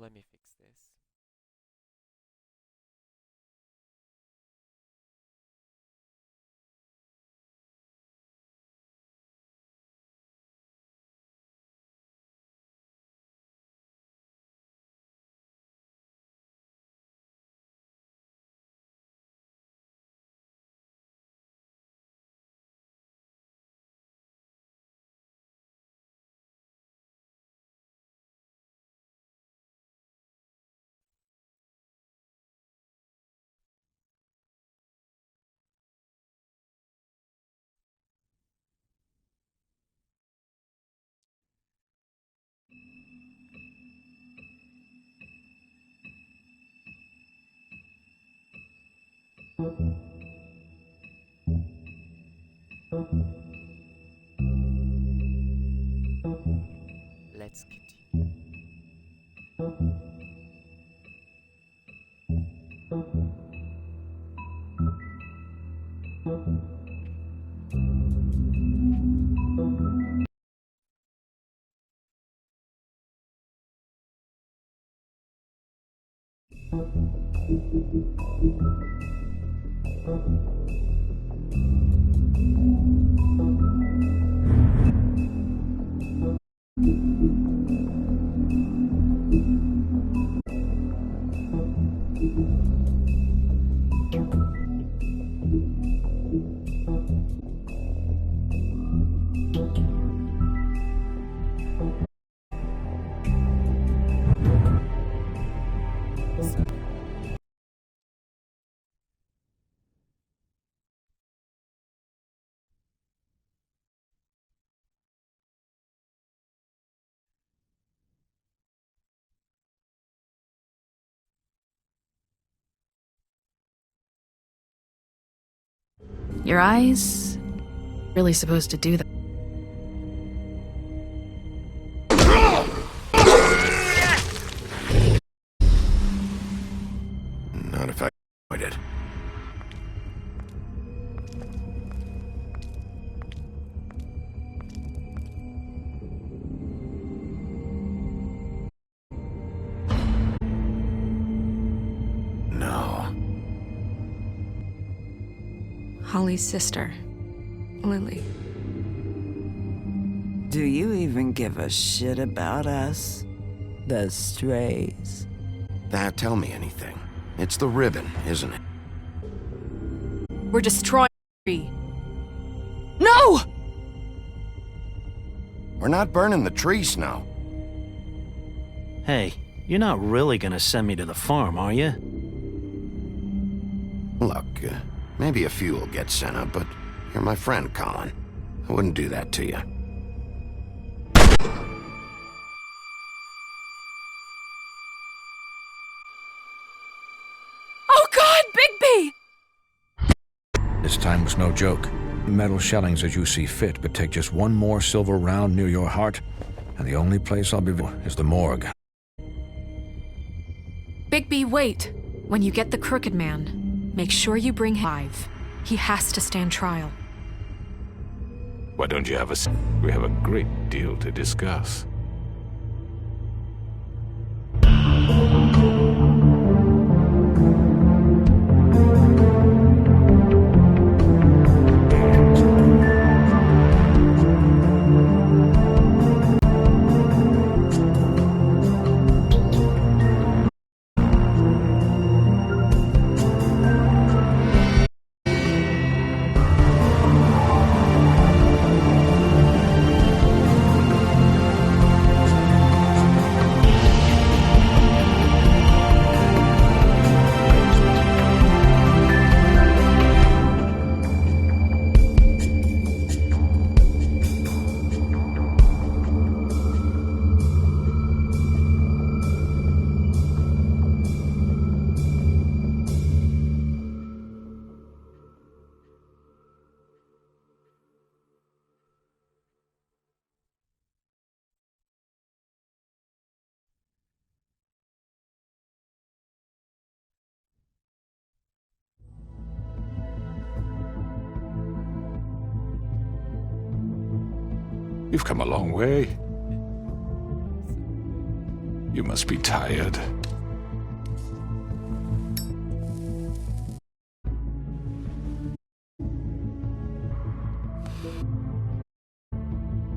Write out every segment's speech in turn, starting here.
Let me fix this. Let's continue. Your eyes really supposed to do that. Not if I it. Holly's sister, Lily. Do you even give a shit about us? The strays? That tell me anything. It's the ribbon, isn't it? We're destroying the tree. No! We're not burning the tree, Snow. Hey, you're not really gonna send me to the farm, are you? Look, maybe a few will get sent up, but you're my friend, Colin. I wouldn't do that to you. Oh God, Bigby! This time was no joke. Metal shellings as you see fit, but take just one more silver round near your heart, and the only place I'll be is the morgue. Bigby, wait. When you get the Crooked Man, make sure you bring him alive. He has to stand trial. Why don't you have a... We have a great deal to discuss. You've come a long way. You must be tired.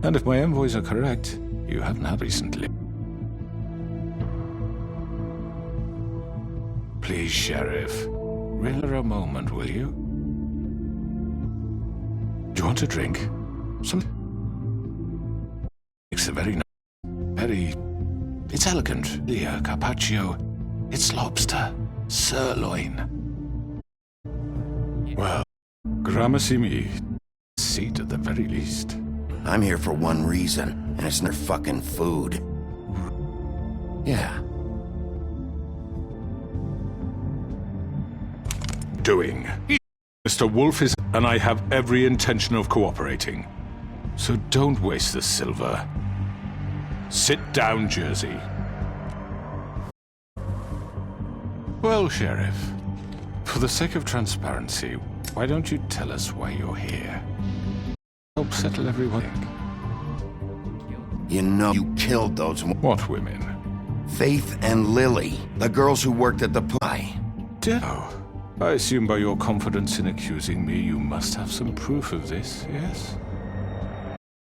And if my envoys are correct, you haven't had recently. Please, Sheriff, render a moment, will you? Do you want a drink? Some... It's a it's elegant. The carpaccio, it's lobster, sirloin. Well, gramercy me. Seat at the very least. I'm here for one reason, and it's their fucking food. Yeah. Doing. Mr. Wolf is, and I have every intention of cooperating. So don't waste the silver. Sit down, Jersey. Well, Sheriff, for the sake of transparency, why don't you tell us why you're here? Help settle everyone. You know you killed those... What women? Faith and Lily, the girls who worked at the pie. Oh, I assume by your confidence in accusing me, you must have some proof of this, yes?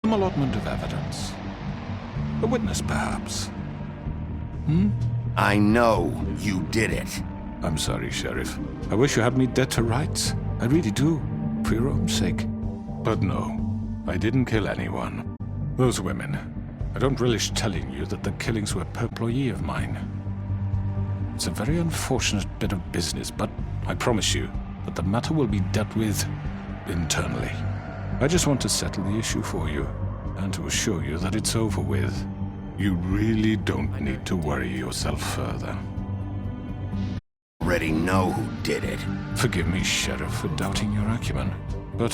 Some allotment of evidence. A witness, perhaps. I know you did it. I'm sorry, Sheriff. I wish you had me dead to rights. I really do, for your own sake. But no, I didn't kill anyone. Those women. I don't relish telling you that the killings were per employee of mine. It's a very unfortunate bit of business, but I promise you that the matter will be dealt with internally. I just want to settle the issue for you, and to assure you that it's over with. You really don't need to worry yourself further. Already know who did it. Forgive me, Sheriff, for doubting your acumen, but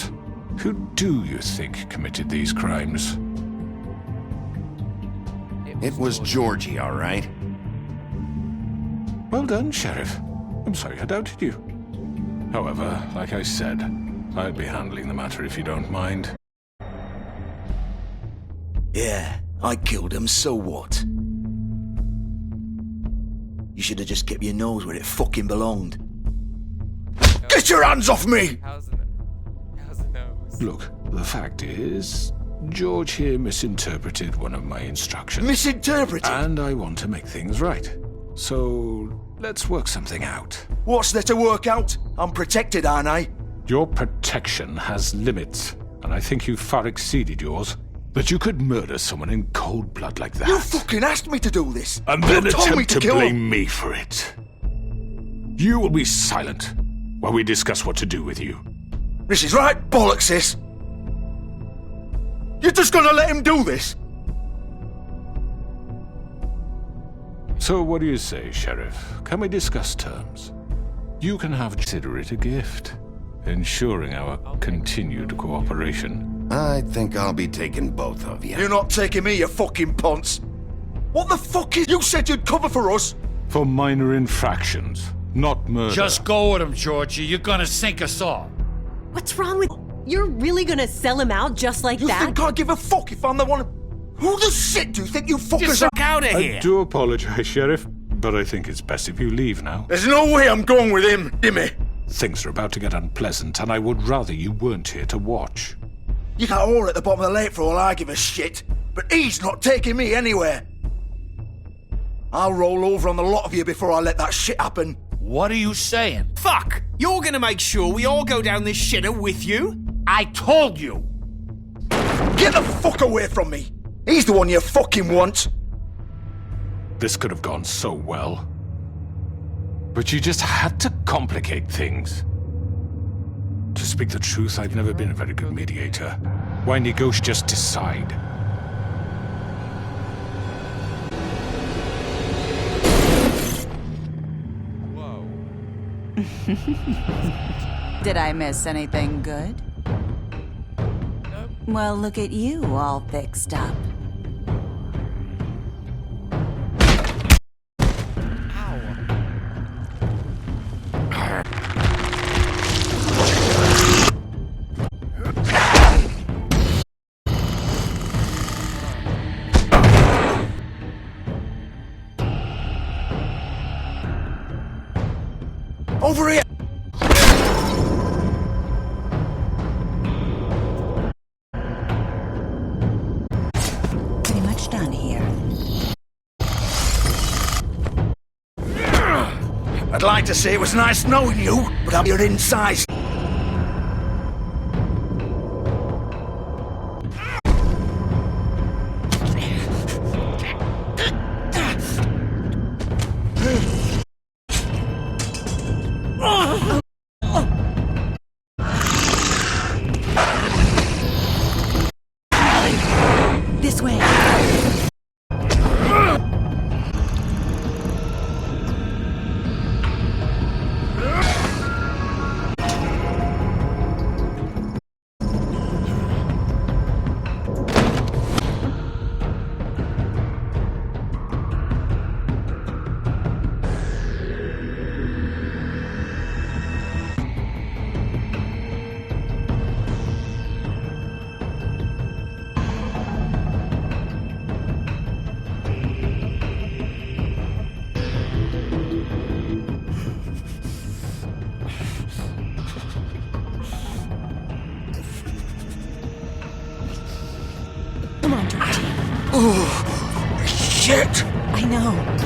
who do you think committed these crimes? It was Georgie, all right? Well done, Sheriff. I'm sorry I doubted you. However, like I said, I'd be handling the matter if you don't mind. Yeah, I killed him, so what? You should have just kept your nose where it fucking belonged. Get your hands off me! Look, the fact is, George here misinterpreted one of my instructions. Misinterpreted? And I want to make things right. So, let's work something out. What's there to work out? I'm protected, aren't I? Your protection has limits, and I think you've far exceeded yours. But you could murder someone in cold blood like that. You fucking asked me to do this. And then you told me attempt to kill blame him. me for it. You will be silent while we discuss what to do with you. This is right bollocks, this. You're just gonna let him do this? So what do you say, Sheriff? Can we discuss terms? You can consider it a gift, ensuring our continued cooperation. I think I'll be taking both of you. You're not taking me, you fucking ponce. What the fuck is... You said you'd cover for us. For minor infractions, not murder. Just go with him, Georgie. You're gonna sink us all. What's wrong with... You're really gonna sell him out just like You that? think I give a fuck if I'm the one... Who the shit do you think you fuckers are? out of I do apologize, Sheriff, but I think it's best if you leave now. There's no way I'm going with him, Dimmy. Things are about to get unpleasant, and I would rather you weren't here to watch. You got all at the bottom of the lake for all I give a shit, but he's not taking me anywhere. I'll roll over on the lot of you before I let that shit happen. What are you saying? Fuck! You're gonna make sure we all go down this shitter with you? I told you! Get the fuck away from me! He's the one you fucking want! This could have gone so well. But you just had to complicate things. To speak the truth, I've never been a very good mediator. Why negotiate? Just decide. Did I miss anything good? Well, look at you, all fixed up. Over here! Pretty much done here. I'd like to say it was nice knowing you, but I'm your inside. This way. Come on, Georgie. Oh, shit! I know.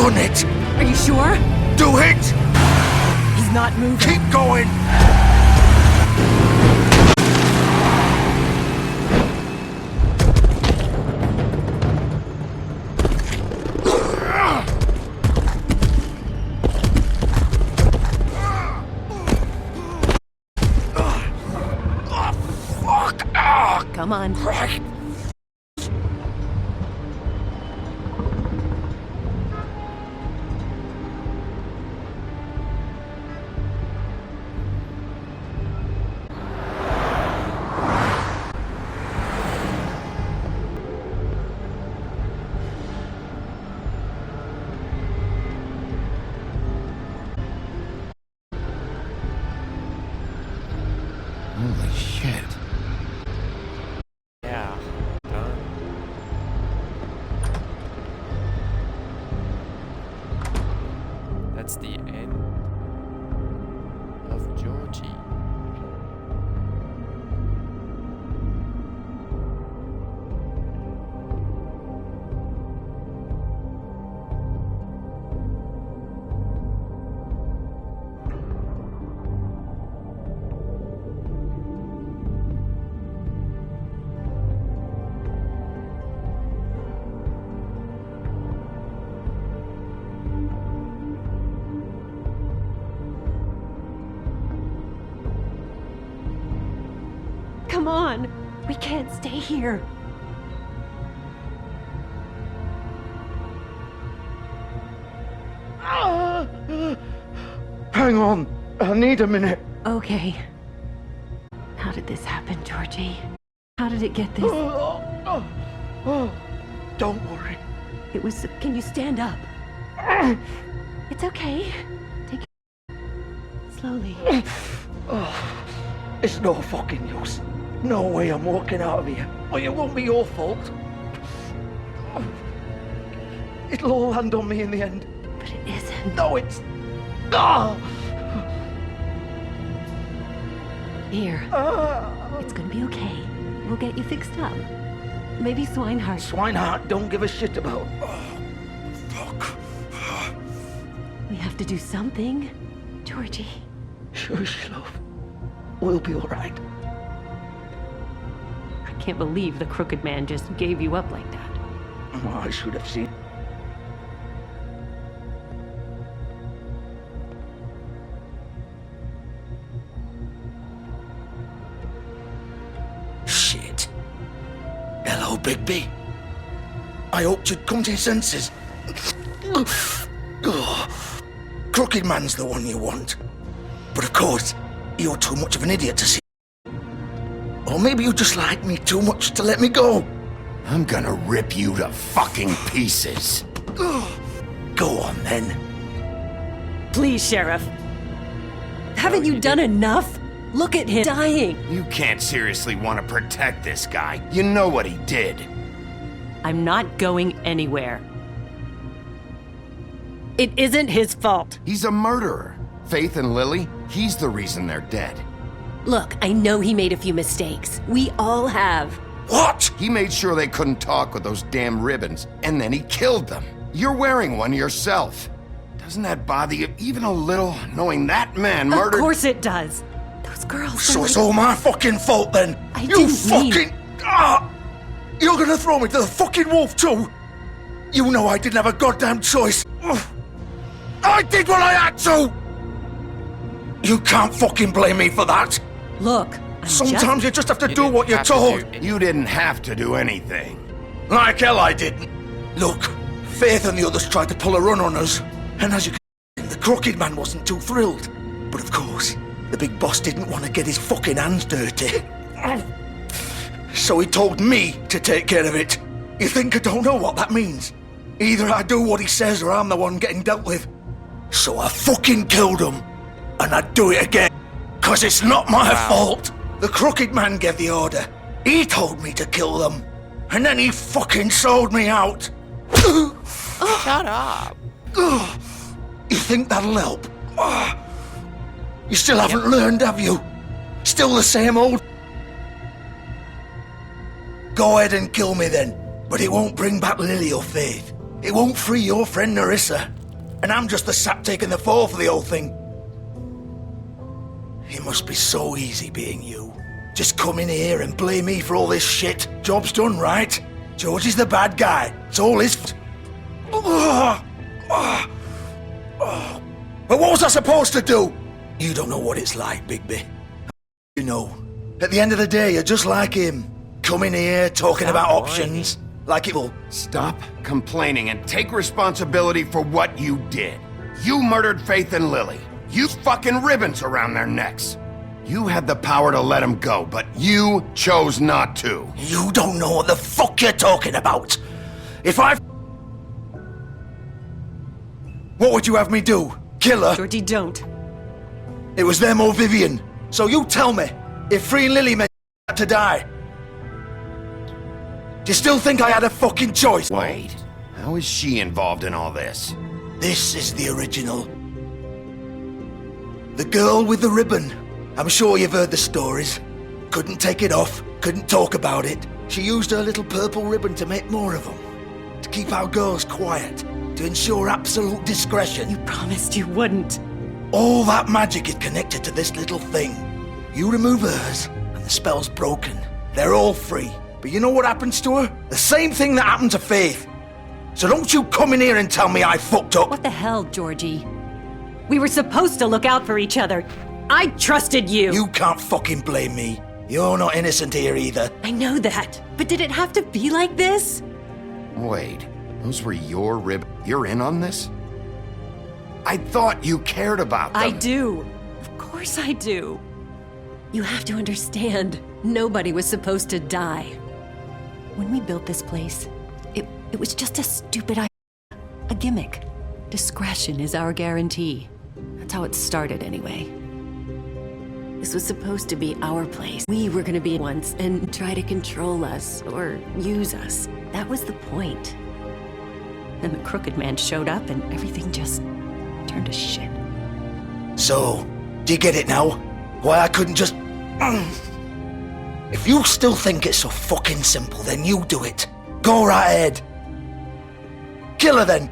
done it! Are you sure? Do it! He's not moving. Keep going! Come on. Holy shit. Yeah, done. That's the end of Georgie. Come on. We can't stay here. Hang on. I need a minute. Okay. How did this happen, Georgie? How did it get this? Don't worry. It was... Can you stand up? It's okay. Take it slowly. It's no fucking use. No way I'm walking out of here. Well, it won't be your fault. It'll all land on me in the end. But it isn't. No, it's... Ah! Here. It's gonna be okay. We'll get you fixed up. Maybe Swinehart. Swinehart don't give a shit about... Fuck. We have to do something. Georgie. Shush, love. We'll be all right. I can't believe the crooked man just gave you up like that. Oh, I should have seen. Shit. Hello, Bigby. I hoped you'd come to your senses. Crooked man's the one you want. But of course, you're too much of an idiot to see. Or maybe you just like me too much to let me go. I'm gonna rip you to fucking pieces. Go on, then. Please, Sheriff. Haven't you done enough? Look at him dying. You can't seriously want to protect this guy. You know what he did. I'm not going anywhere. It isn't his fault. He's a murderer. Faith and Lily, he's the reason they're dead. Look, I know he made a few mistakes. We all have. What? He made sure they couldn't talk with those damn ribbons, and then he killed them. You're wearing one yourself. Doesn't that bother you even a little, knowing that man murdered... Of course it does. Those girls... So it's all my fucking fault, then? I you didn't fucking... Ah! You're gonna throw me to the fucking wolf, too? You know I didn't have a goddamn choice. I did what I had to! You can't fucking blame me for that. Look, sometimes you just have to do what you're told. You didn't have to do anything. Like hell I didn't. Look, Faith and the others tried to pull a run on us. And as you can see, the crooked man wasn't too thrilled. But of course, the big boss didn't want to get his fucking hands dirty. So he told me to take care of it. You think I don't know what that means? Either I do what he says or I'm the one getting dealt with. So I fucking killed him. And I'd do it again. 'Cause it's not my fault. The crooked man gave the order. He told me to kill them. And then he fucking sold me out. Shut up. You think that'll help? You still haven't learned, have you? Still the same old... Go ahead and kill me then. But it won't bring back Lily or Faith. It won't free your friend Nerissa. And I'm just the sap taking the fall for the whole thing. It must be so easy being you. Just come in here and blame me for all this shit. Job's done, right? George is the bad guy. It's all his But what was I supposed to do? You don't know what it's like, Bigby. You know. At the end of the day, you're just like him. Coming here, talking about options. Like it will. Stop complaining and take responsibility for what you did. You murdered Faith and Lily. You fucking ribbons around their necks. You had the power to let them go, but you chose not to. You don't know what the fuck you're talking about. If I... What would you have me do? Kill her? Georgie, don't. It was them or Vivian. So you tell me, if freeing Lily meant to die, do you still think I had a fucking choice? Wait, how is she involved in all this? This is the original. The girl with the ribbon. I'm sure you've heard the stories. Couldn't take it off, couldn't talk about it. She used her little purple ribbon to make more of them. To keep our girls quiet. To ensure absolute discretion. You promised you wouldn't. All that magic is connected to this little thing. You remove hers, and the spell's broken. They're all free. But you know what happens to her? The same thing that happened to Faith. So don't you come in here and tell me I fucked up. What the hell, Georgie? We were supposed to look out for each other. I trusted you. You can't fucking blame me. You're not innocent here either. I know that. But did it have to be like this? Wait, those were your You're in on this? I thought you cared about them. I do. Of course I do. You have to understand, nobody was supposed to die. When we built this place, it was just a stupid idea. A gimmick. Discretion is our guarantee. That's how it started anyway. This was supposed to be our place. We were gonna be once and try to control us or use us. That was the point. Then the Crooked Man showed up and everything just turned to shit. So, do you get it now? Why I couldn't just... If you still think it's so fucking simple, then you do it. Go right ahead. Kill her then.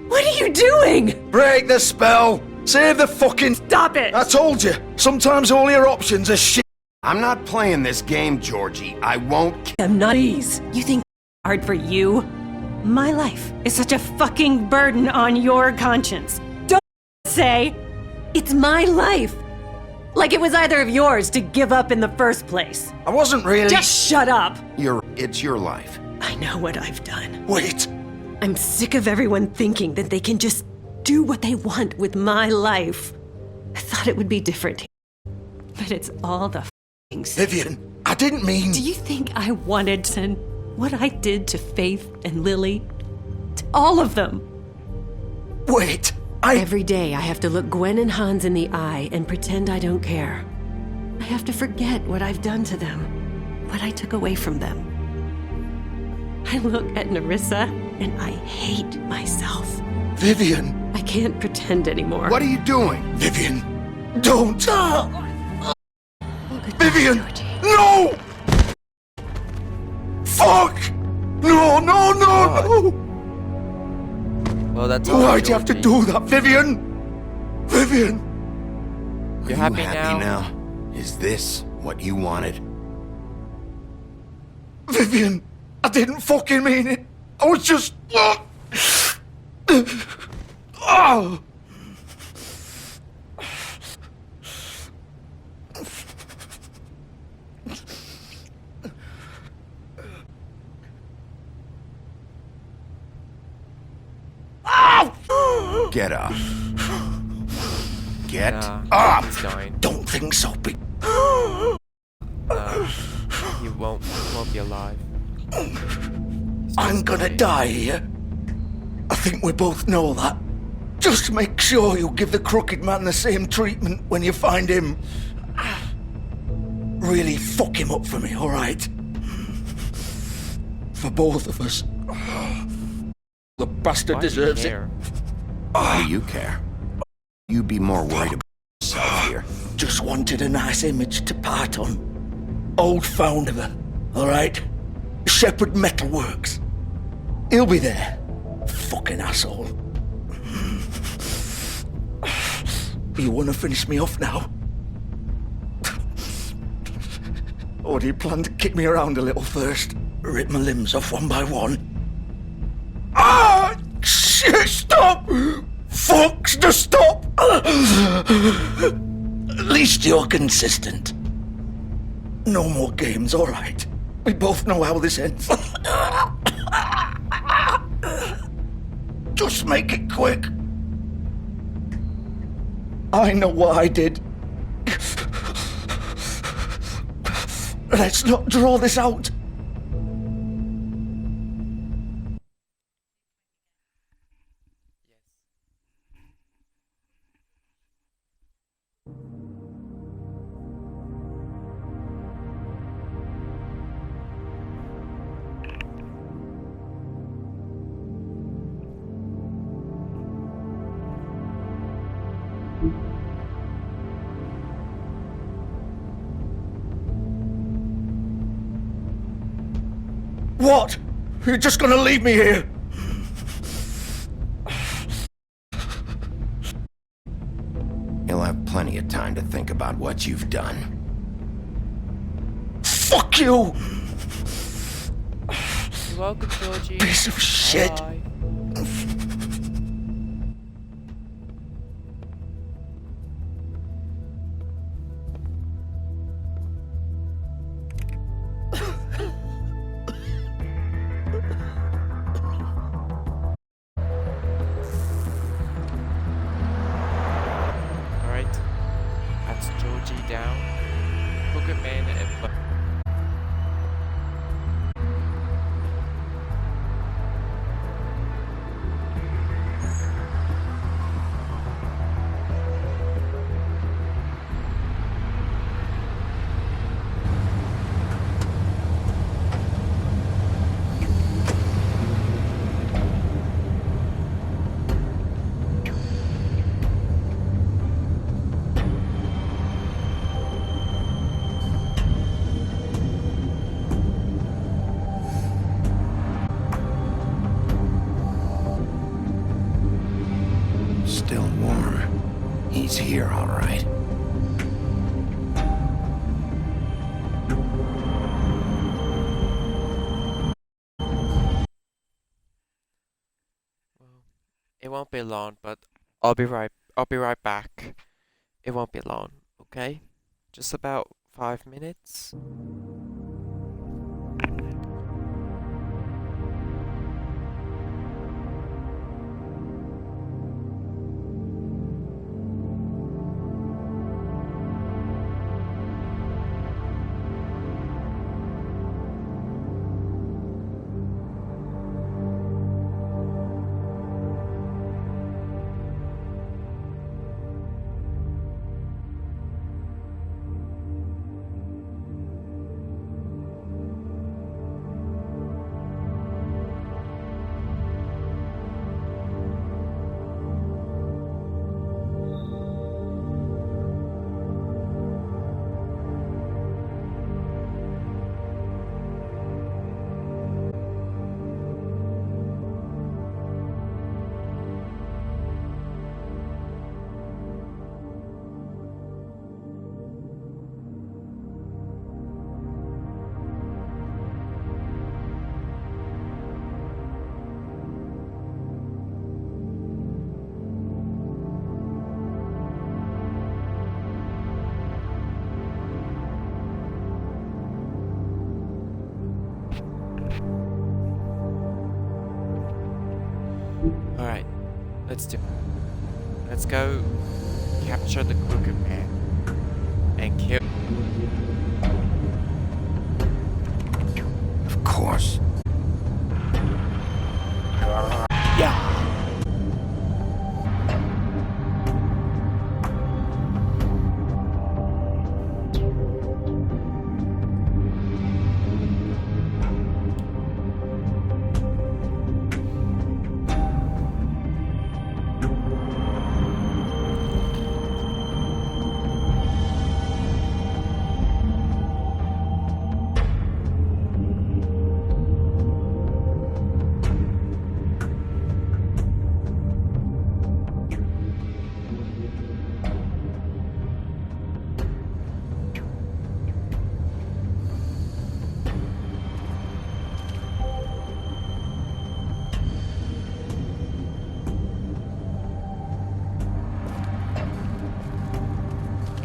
What are you doing? Break the spell. Save the fucking... Stop it! I told you. Sometimes all your options are shit. I'm not playing this game, Georgie. I won't... I'm not ease. You think hard for you? My life is such a fucking burden on your conscience. Don't say it's my life. Like it was either of yours to give up in the first place. I wasn't really... Just shut up. It's your life. I know what I've done. Wait. I'm sick of everyone thinking that they can just do what they want with my life. I thought it would be different. But it's all the f***ing same. Vivian, I didn't mean... Do you think I wanted to... what I did to Faith and Lily? To all of them? Wait, Every day I have to look Gwen and Hans in the eye and pretend I don't care. I have to forget what I've done to them. What I took away from them. I look at Nerissa and I hate myself. Vivian. I can't pretend anymore. What are you doing? Vivian, don't. Vivian, Georgie. no! Fuck! No, no, no, no! Well, that's all. Why'd you have to do that, Vivian? Vivian! Are You're you happy now? Is this what you wanted? Vivian, I didn't fucking mean it. I was just... Oh. Get up. Get Nah, up! he's dying. Don't think so, big. He won't be alive. I'm gonna die here. I think we both know that. Just make sure you give the crooked man the same treatment when you find him. Really fuck him up for me, alright? For both of us. The bastard Why do you deserves it. care? Why do you care? You be more worried about yourself here. Just wanted a nice image to part on. Old founder, alright? Shepherd Metalworks. He'll be there. Fucking asshole. You wanna finish me off now? Or do you plan to kick me around a little first? Rip my limbs off one by one? Ah! Shit, stop! Fuck, just stop! At least you're consistent. No more games, alright? We both know how this ends. Just make it quick. I know what I did. Let's not draw this out. What? You're just gonna leave me here? You'll have plenty of time to think about what you've done. Fuck you! You're welcome, Georgie. Piece of shit. Bye. Alright. That's Georgie down. Crooked Man and Still warm. He's here, all right. it won't be long, but I'll be right back. It won't be long, okay? Just about 5 minutes. Alright, let's do it. Let's go capture the Crooked Man and kill. Of course.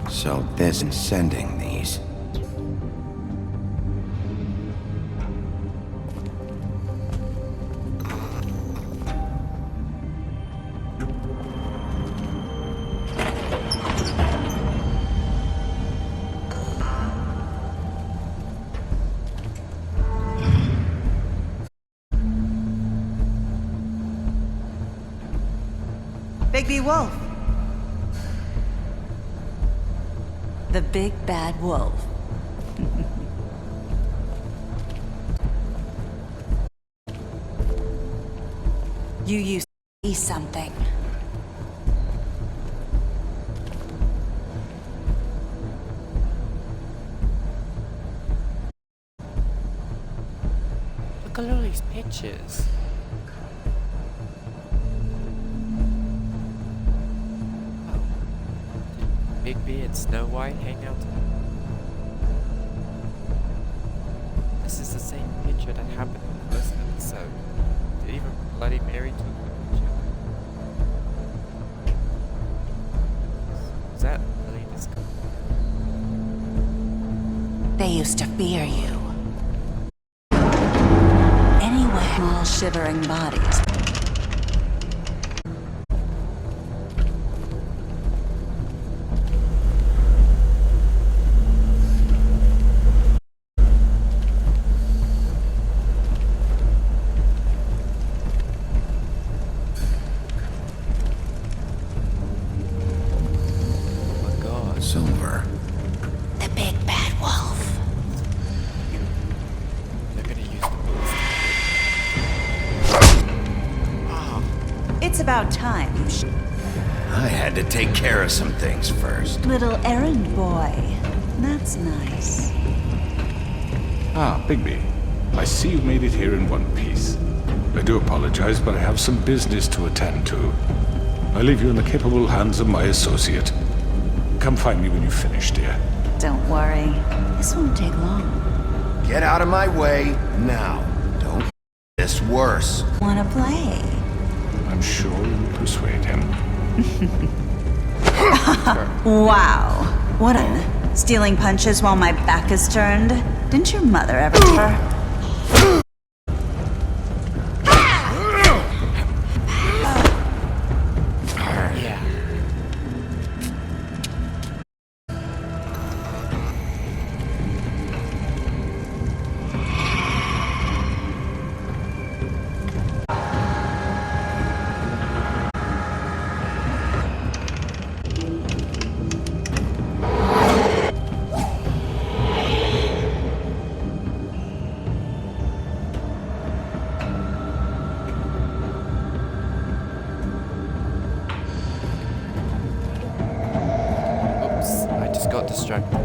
So this is sending these. Bigby Wolf. The big bad wolf. You used to be something. Look at all these pictures. Bigby and Snow White hang out. This is the same picture that happened in the first episode. Did even Bloody Mary took the picture? Is that really this guy? They used to fear you. Anyway, all shivering bodies. Silver. The big bad wolf. They're gonna use the It's about time you I had to take care of some things first. Little errand boy. That's nice. Ah, Bigby. I see you made it here in one piece. I do apologize, but I have some business to attend to. I leave you in the capable hands of my associate. Come find me when you finish, dear. Don't worry. This won't take long. Get out of my way now. Don't make this worse. Wanna play? I'm sure you'll persuade him. Wow. What a... Stealing punches while my back is turned? Didn't your mother ever... got distracted.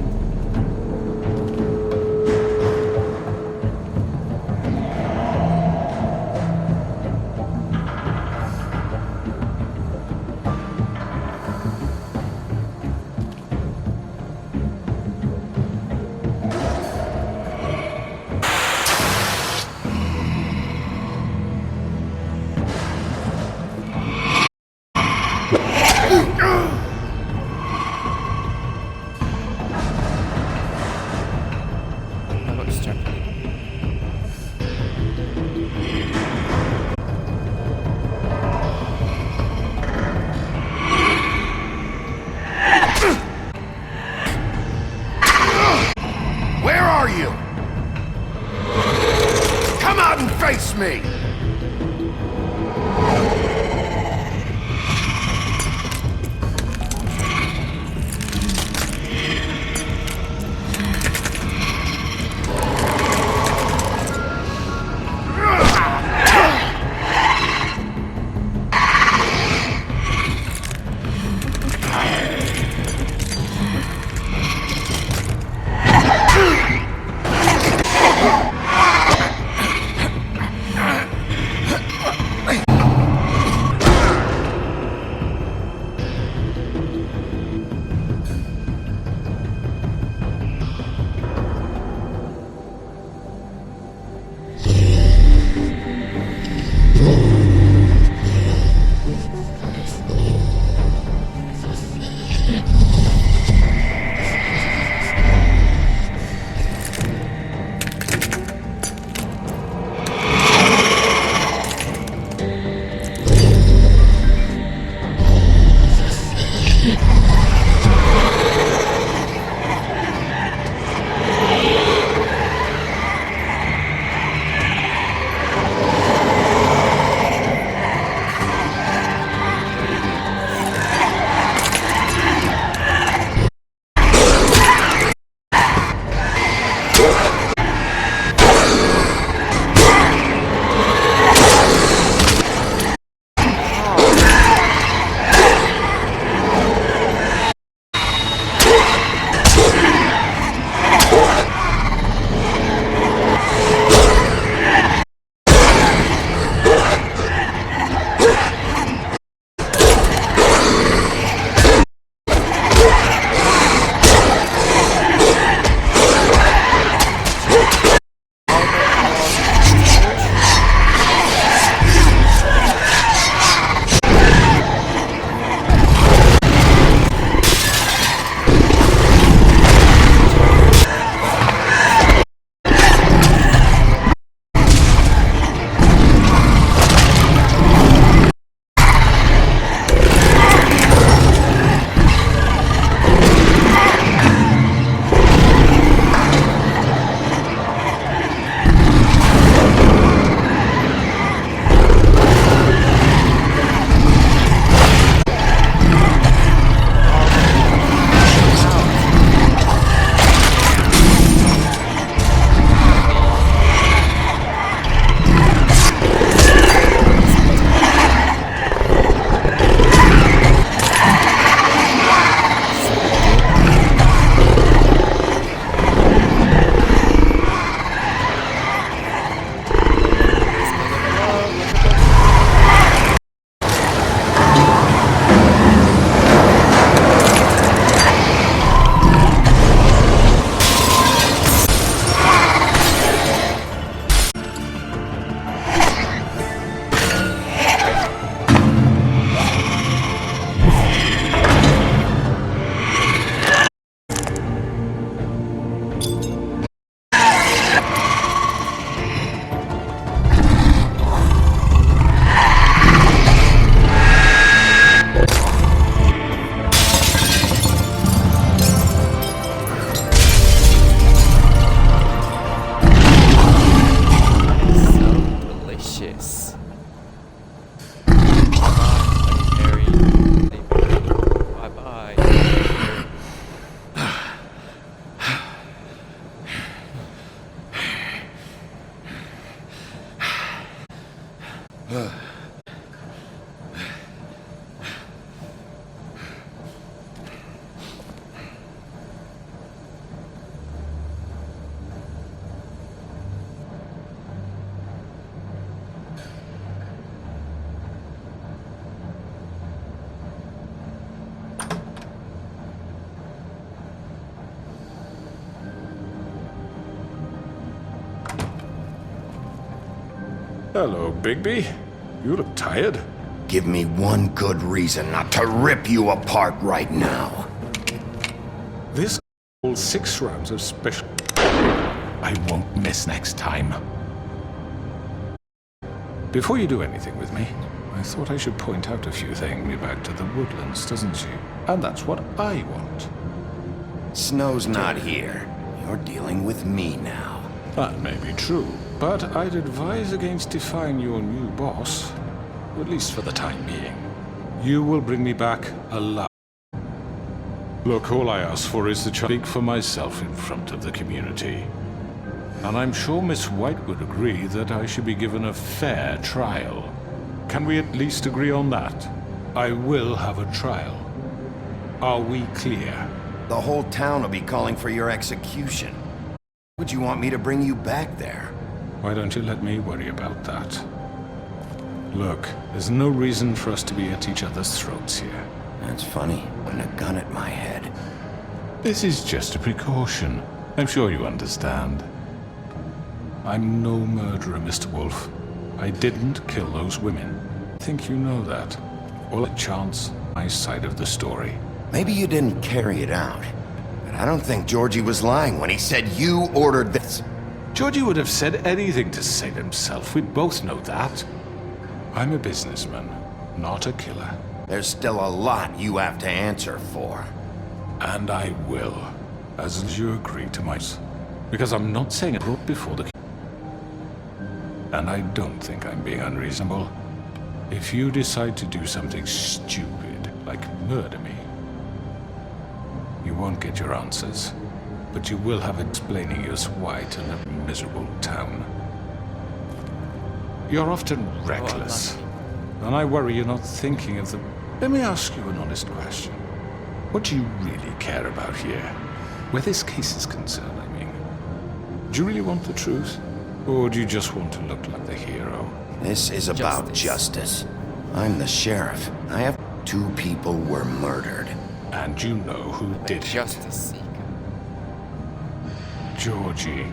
Hello, Bigby. You look tired. Give me one good reason not to rip you apart right now. This all 6 rounds of special. I won't miss next time. Before you do anything with me, I thought I should point out a few things. Me back to the woodlands, doesn't she? And that's what I want. Snow's not here. You're dealing with me now. That may be true, but I'd advise against defying your new boss, at least for the time being. You will bring me back alive. Look, all I ask for is to speak for myself in front of the community. And I'm sure Miss White would agree that I should be given a fair trial. Can we at least agree on that? I will have a trial. Are we clear? The whole town will be calling for your execution. Would you want me to bring you back there? Why don't you let me worry about that? Look, there's no reason for us to be at each other's throats here. That's funny. Putting a gun at my head. This is just a precaution. I'm sure you understand. I'm no murderer, Mr. Wolf. I didn't kill those women. I think you know that. All a chance, my side of the story. Maybe you didn't carry it out. But I don't think Georgie was lying when he said you ordered this. Georgie would have said anything to save himself. We both know that. I'm a businessman, not a killer. There's still a lot you have to answer for. And I will, as you agree to my... Because I'm not saying it brought before the... And I don't think I'm being unreasonable. If you decide to do something stupid, like murder me, you won't get your answers, but you will have explaining you as White in a miserable town. You're often reckless, and I worry you're not thinking of the... Let me ask you an honest question. What do you really care about here? Where this case is concerned, I mean. Do you really want the truth? Or do you just want to look like the hero? This is about justice. I'm the sheriff. I have 2 people were murdered. And you know who did it. Justice seeker. Georgie.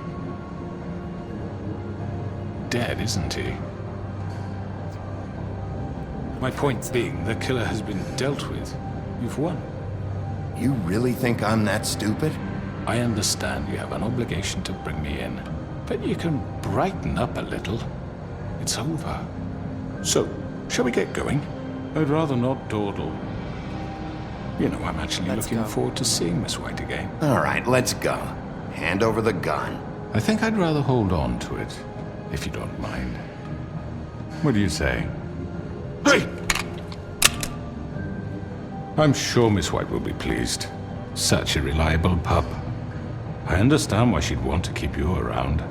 Dead, isn't he? My point being, the killer has been dealt with. You've won. You really think I'm that stupid? I understand you have an obligation to bring me in, but you can brighten up a little. It's over. So, shall we get going? I'd rather not dawdle. You know, I'm actually looking forward to seeing Miss White again. All right, let's go. Hand over the gun. I think I'd rather hold on to it, if you don't mind. What do you say? Hey! I'm sure Miss White will be pleased. Such a reliable pup. I understand why she'd want to keep you around.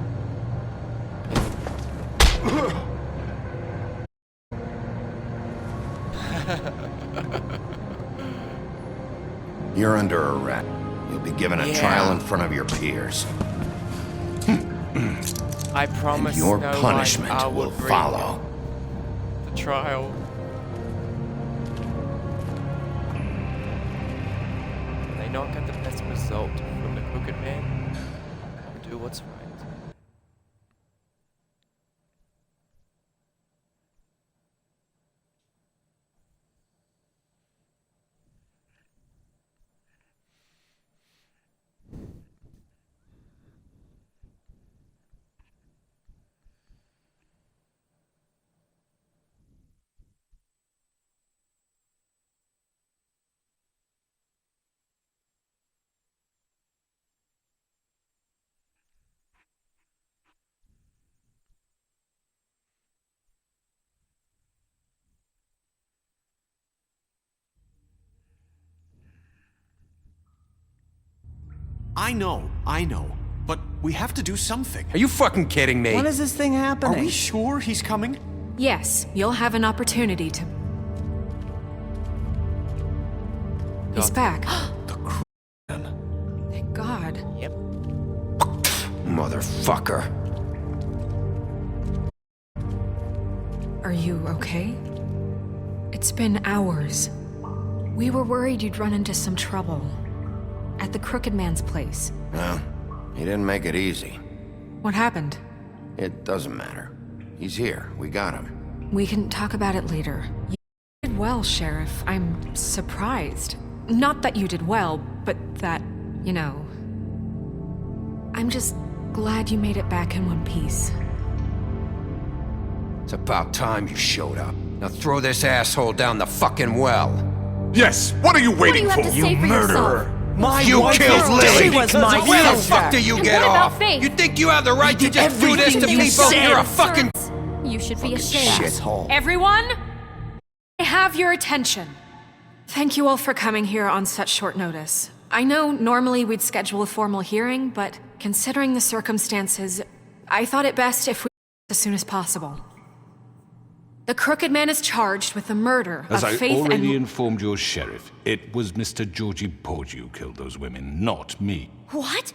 You're under arrest. You'll be given a trial in front of your peers. I promise and your no punishment I will bring follow. The trial. Can they not get the best result from the Crooked Man? I'll do what's right. I know. But we have to do something. Are you fucking kidding me? When is this thing happening? Are we sure he's coming? Yes, you'll have an opportunity to... He's back. Thank God. Yep. Motherfucker. Are you okay? It's been hours. We were worried you'd run into some trouble. At the Crooked Man's place. Well, he didn't make it easy. What happened? It doesn't matter. He's here. We got him. We can talk about it later. You did well, Sheriff. I'm surprised. Not that you did well, but that, you know... I'm just glad you made it back in one piece. It's about time you showed up. Now throw this asshole down the fucking well. Yes, what are you waiting What do you have to say for Murderer! My You wife killed is- Lily! She was my Where the sister. fuck do you And get what about off? Faith? You think you have the right to just do this to everything you people? said. You're a fucking You should be ashamed. Shithole. Everyone, I have your attention. Thank you all for coming here on such short notice. I know normally we'd schedule a formal hearing, but considering the circumstances, I thought it best if we as soon as possible. The Crooked Man is charged with the murder As of I Faith already and... informed your sheriff, it was Mr. Georgie Porgy who killed those women, not me. What?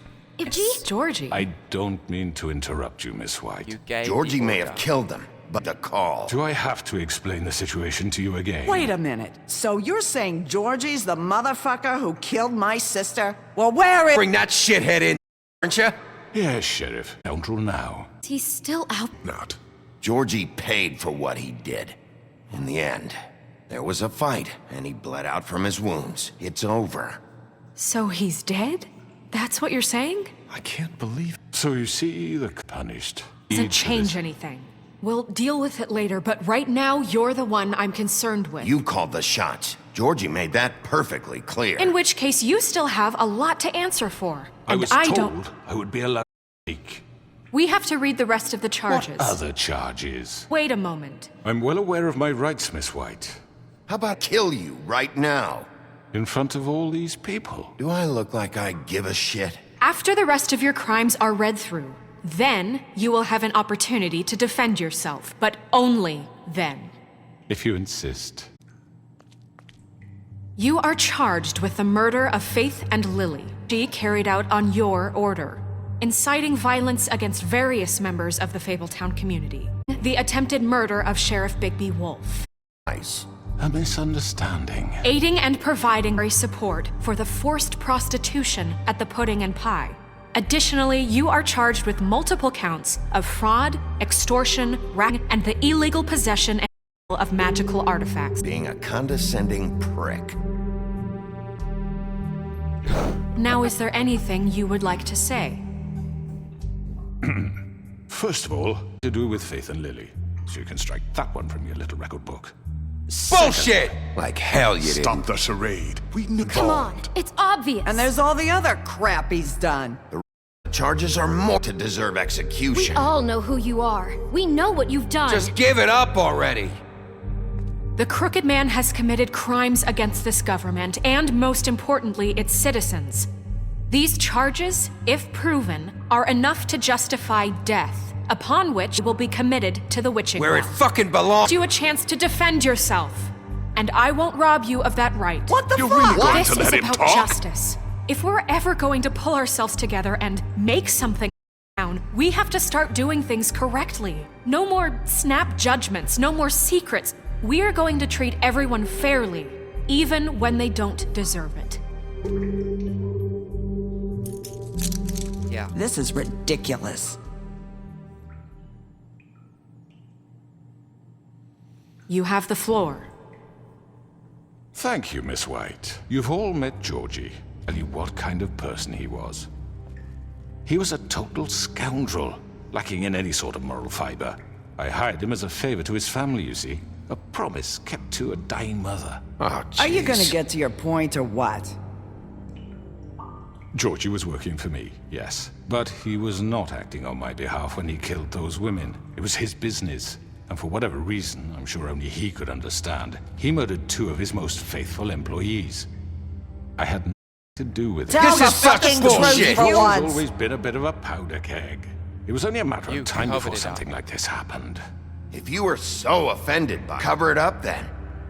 Georgie. I don't mean to interrupt you, Miss White. You gave Georgie the may order. have killed them, but the call... Do I have to explain the situation to you again? Wait a minute. So you're saying Georgie's the motherfucker who killed my sister? Well, where is... Bring that shithead in, aren't you? Yes, Sheriff. Scoundrel now. He's still out. Not. Georgie paid for what he did. In the end, there was a fight, and he bled out from his wounds. It's over. So he's dead? That's what you're saying? I can't believe... So you see, the punished. Doesn't Each of change his- anything. We'll deal with it later, but right now, you're the one I'm concerned with. You called the shots. Georgie made that perfectly clear. In which case, you still have a lot to answer for. I And was I told don't... I would be allowed to speak. We have to read the rest of the charges. What other charges? Wait a moment. I'm well aware of my rights, Miss White. How about kill you right now? In front of all these people. Do I look like I give a shit? After the rest of your crimes are read through, then you will have an opportunity to defend yourself, but only then. If you insist. You are charged with the murder of Faith and Lily. She carried out on your order, inciting violence against various members of the Fabletown community. The attempted murder of Sheriff Bigby Wolf. Nice. A misunderstanding. Aiding and providing support for the forced prostitution at the Pudding and Pie. Additionally, you are charged with multiple counts of fraud, extortion, and the illegal possession and of magical artifacts. Being a condescending prick. Now, is there anything you would like to say? First of all, to do with Faith and Lily. So you can strike that one from your little record book. Bullshit! Like hell you Stop didn't. the charade. We knew. Come on, it's obvious. And there's all the other crap he's done. The charges are more to deserve We execution. all know who you are. We know what you've done. Just give it up already. The Crooked Man has committed crimes against this government and, most importantly, its citizens. These charges, if proven, are enough to justify death, upon which you will be committed to the witching Where it well. fucking belongs. You a chance to defend yourself, and I won't rob you of that right. What the You're fuck? really going This to is let him about talk? justice. If we're ever going to pull ourselves together and make something down, we have to start doing things correctly. No more snap judgments, no more secrets. We are going to treat everyone fairly, even when they don't deserve it. Yeah. This is ridiculous. You have the floor. Thank you, Miss White. You've all met Georgie. Tell you what kind of person he was. He was a total scoundrel, lacking in any sort of moral fiber. I hired him as a favor to his family, you see. A promise kept to a dying mother. Oh, Are you gonna jeez. get to your point or what? Georgie was working for me, yes. But he was not acting on my behalf when he killed those women. It was his business. And for whatever reason, I'm sure only he could understand, he murdered 2 of his most faithful employees. I had nothing to do with it. Tell This the is such fucking bullshit. truth for He's once. always been a bit of a powder keg. It was only a matter You of time covered before it up. something like this happened. If you were so offended by it, cover it up then.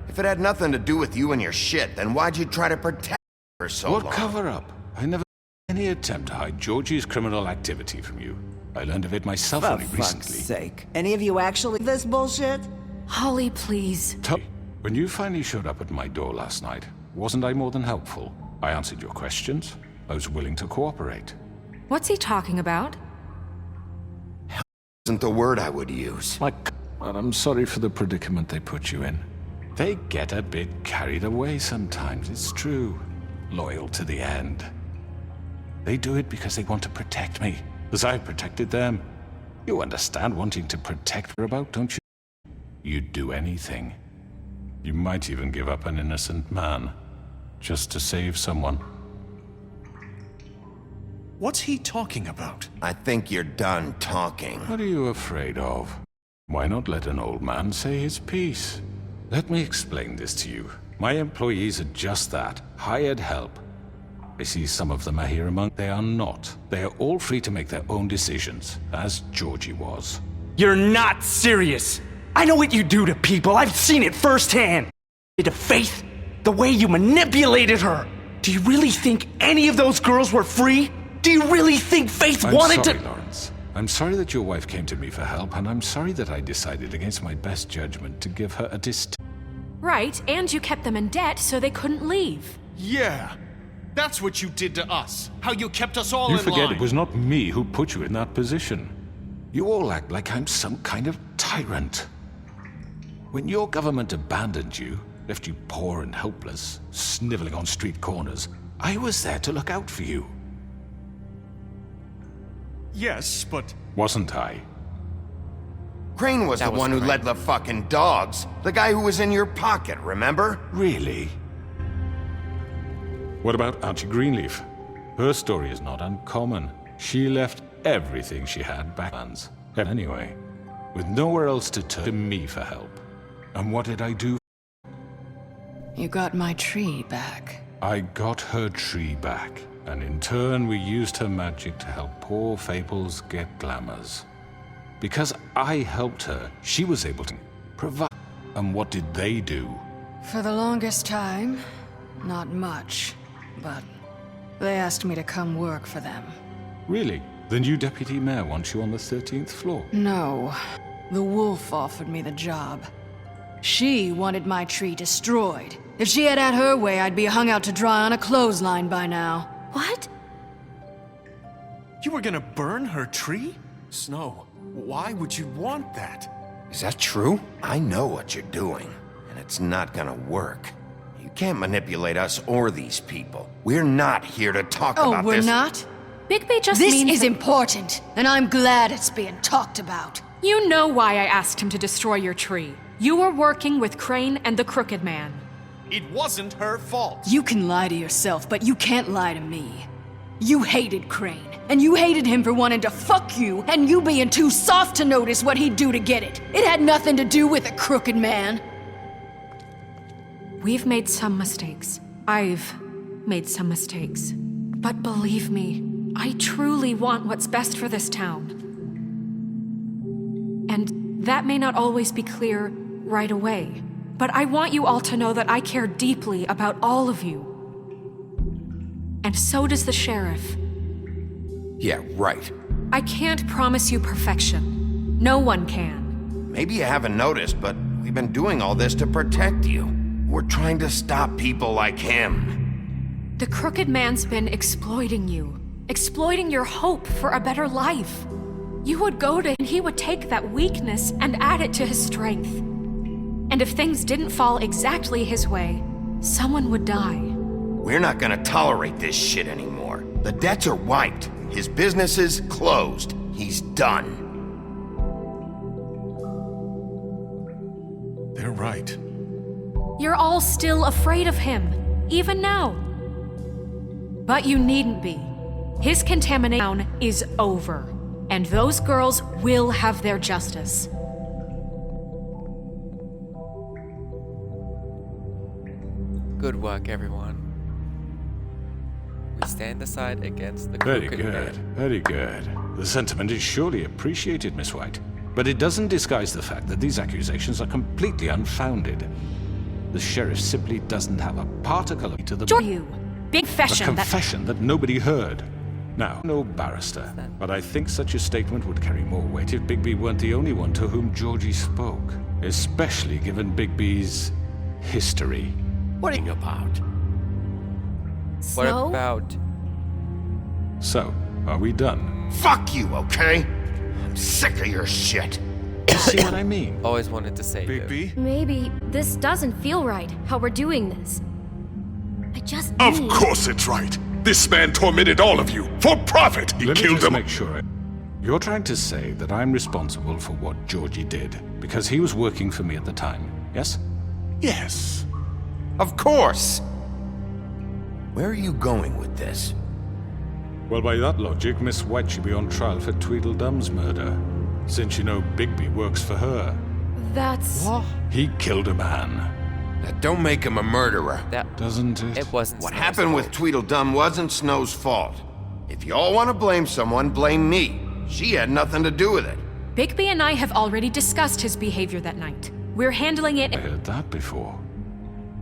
If it had nothing to do with you and your shit, then why'd you try to protect her for so What long? cover up? I never made any attempt to hide Georgie's criminal activity from you. I learned of it myself For only fuck's recently. sake. Any of you actually this bullshit? Holly, please. Tell me, when you finally showed up at my door last night, wasn't I more than helpful? I answered your questions. I was willing to cooperate. What's he talking about? isn't the word I would use. And I'm sorry for the predicament they put you in. They get a bit carried away sometimes, it's true. Loyal to the end. They do it because they want to protect me, as I've protected them. You understand wanting to protect her about, don't you? You'd do anything. You might even give up an innocent man, just to save someone. What's he talking about? I think you're done talking. What are you afraid of? Why not let an old man say his piece? Let me explain this to you. My employees are just that, hired help. I see some of them are here among... They are not. They are all free to make their own decisions, as Georgie was. You're not serious! I know what you do to people, I've seen it firsthand! To Faith, the way you manipulated her! Do you really think any of those girls were free? Do you really think Faith wanted to... I'm sorry, Lawrence. I'm sorry that your wife came to me for help, and I'm sorry that I decided against my best judgment to give her a Right, and you kept them in debt so they couldn't leave. Yeah. That's what you did to us. How you kept us all in line. You forget it was not me who put you in that position. You all act like I'm some kind of tyrant. When your government abandoned you, left you poor and helpless, sniveling on street corners, I was there to look out for you. Yes, but... Wasn't I? Crane was the one who led the fucking dogs. The guy who was in your pocket, remember? Really? What about Auntie Greenleaf? Her story is not uncommon. She left everything she had back lands. Anyway, with nowhere else to turn to me for help. And what did I do? You got my tree back. I got her tree back, and in turn we used her magic to help poor Fables get glamours. Because I helped her, she was able to provide. And what did they do? For the longest time, not much. But they asked me to come work for them. Really? The new deputy mayor wants you on the 13th floor? No. The wolf offered me the job. She wanted my tree destroyed. If she had her way, I'd be hung out to dry on a clothesline by now. What? You were gonna burn her tree? Snow, why would you want that? Is that true? I know what you're doing, and it's not gonna work. You can't manipulate us or these people. We're not here to talk about this. Oh, we're not? Bigby just This means is important, and I'm glad it's being talked about. You know why I asked him to destroy your tree. You were working with Crane and the Crooked Man. It wasn't her fault. You can lie to yourself, but you can't lie to me. You hated Crane, and you hated him for wanting to fuck you, and you being too soft to notice what he'd do to get it. It had nothing to do with the Crooked Man. We've made some mistakes. I've made some mistakes. But believe me, I truly want what's best for this town. And that may not always be clear right away, but I want you all to know that I care deeply about all of you. And so does the sheriff. Yeah, right. I can't promise you perfection. No one can. Maybe you haven't noticed, but we've been doing all this to protect you. We're trying to stop people like him. The Crooked Man's been exploiting you. Exploiting your hope for a better life. You would go to him, and he would take that weakness and add it to his strength. And if things didn't fall exactly his way, someone would die. We're not gonna tolerate this shit anymore. The debts are wiped. His business is closed. He's done. They're right. You're all still afraid of him, even now. But you needn't be. His contamination is over, and those girls will have their justice. Good work, everyone. We stand aside against the Very Crooked good, Man. very good. The sentiment is surely appreciated, Miss White. But it doesn't disguise the fact that these accusations are completely unfounded. The sheriff simply doesn't have a particle to the... You, big confession A confession that nobody heard. Now, no barrister, but I think such a statement would carry more weight if Bigby weren't the only one to whom Georgie spoke. Especially given Bigby's history. What are you about? What about... So, are we done? Fuck you, okay? I'm sick of your shit. You see what I mean? Always wanted to say Bigby? Maybe this doesn't feel right, how we're doing this. I just Of need... course it's right. This man tormented all of you for profit. He Let me killed just them. make sure. You're trying to say that I'm responsible for what Georgie did because he was working for me at the time, yes? Yes. Of course. Where are you going with this? Well, by that logic, Miss White should be on trial for Tweedledum's murder, since you know Bigby works for her. That's... He killed a man. Now, don't make him a murderer. That Doesn't it? it wasn't. What Snow's happened with fault. Tweedledum wasn't Snow's fault. If you all want to blame someone, blame me. She had nothing to do with it. Bigby and I have already discussed his behavior that night. We're handling it... I heard that before.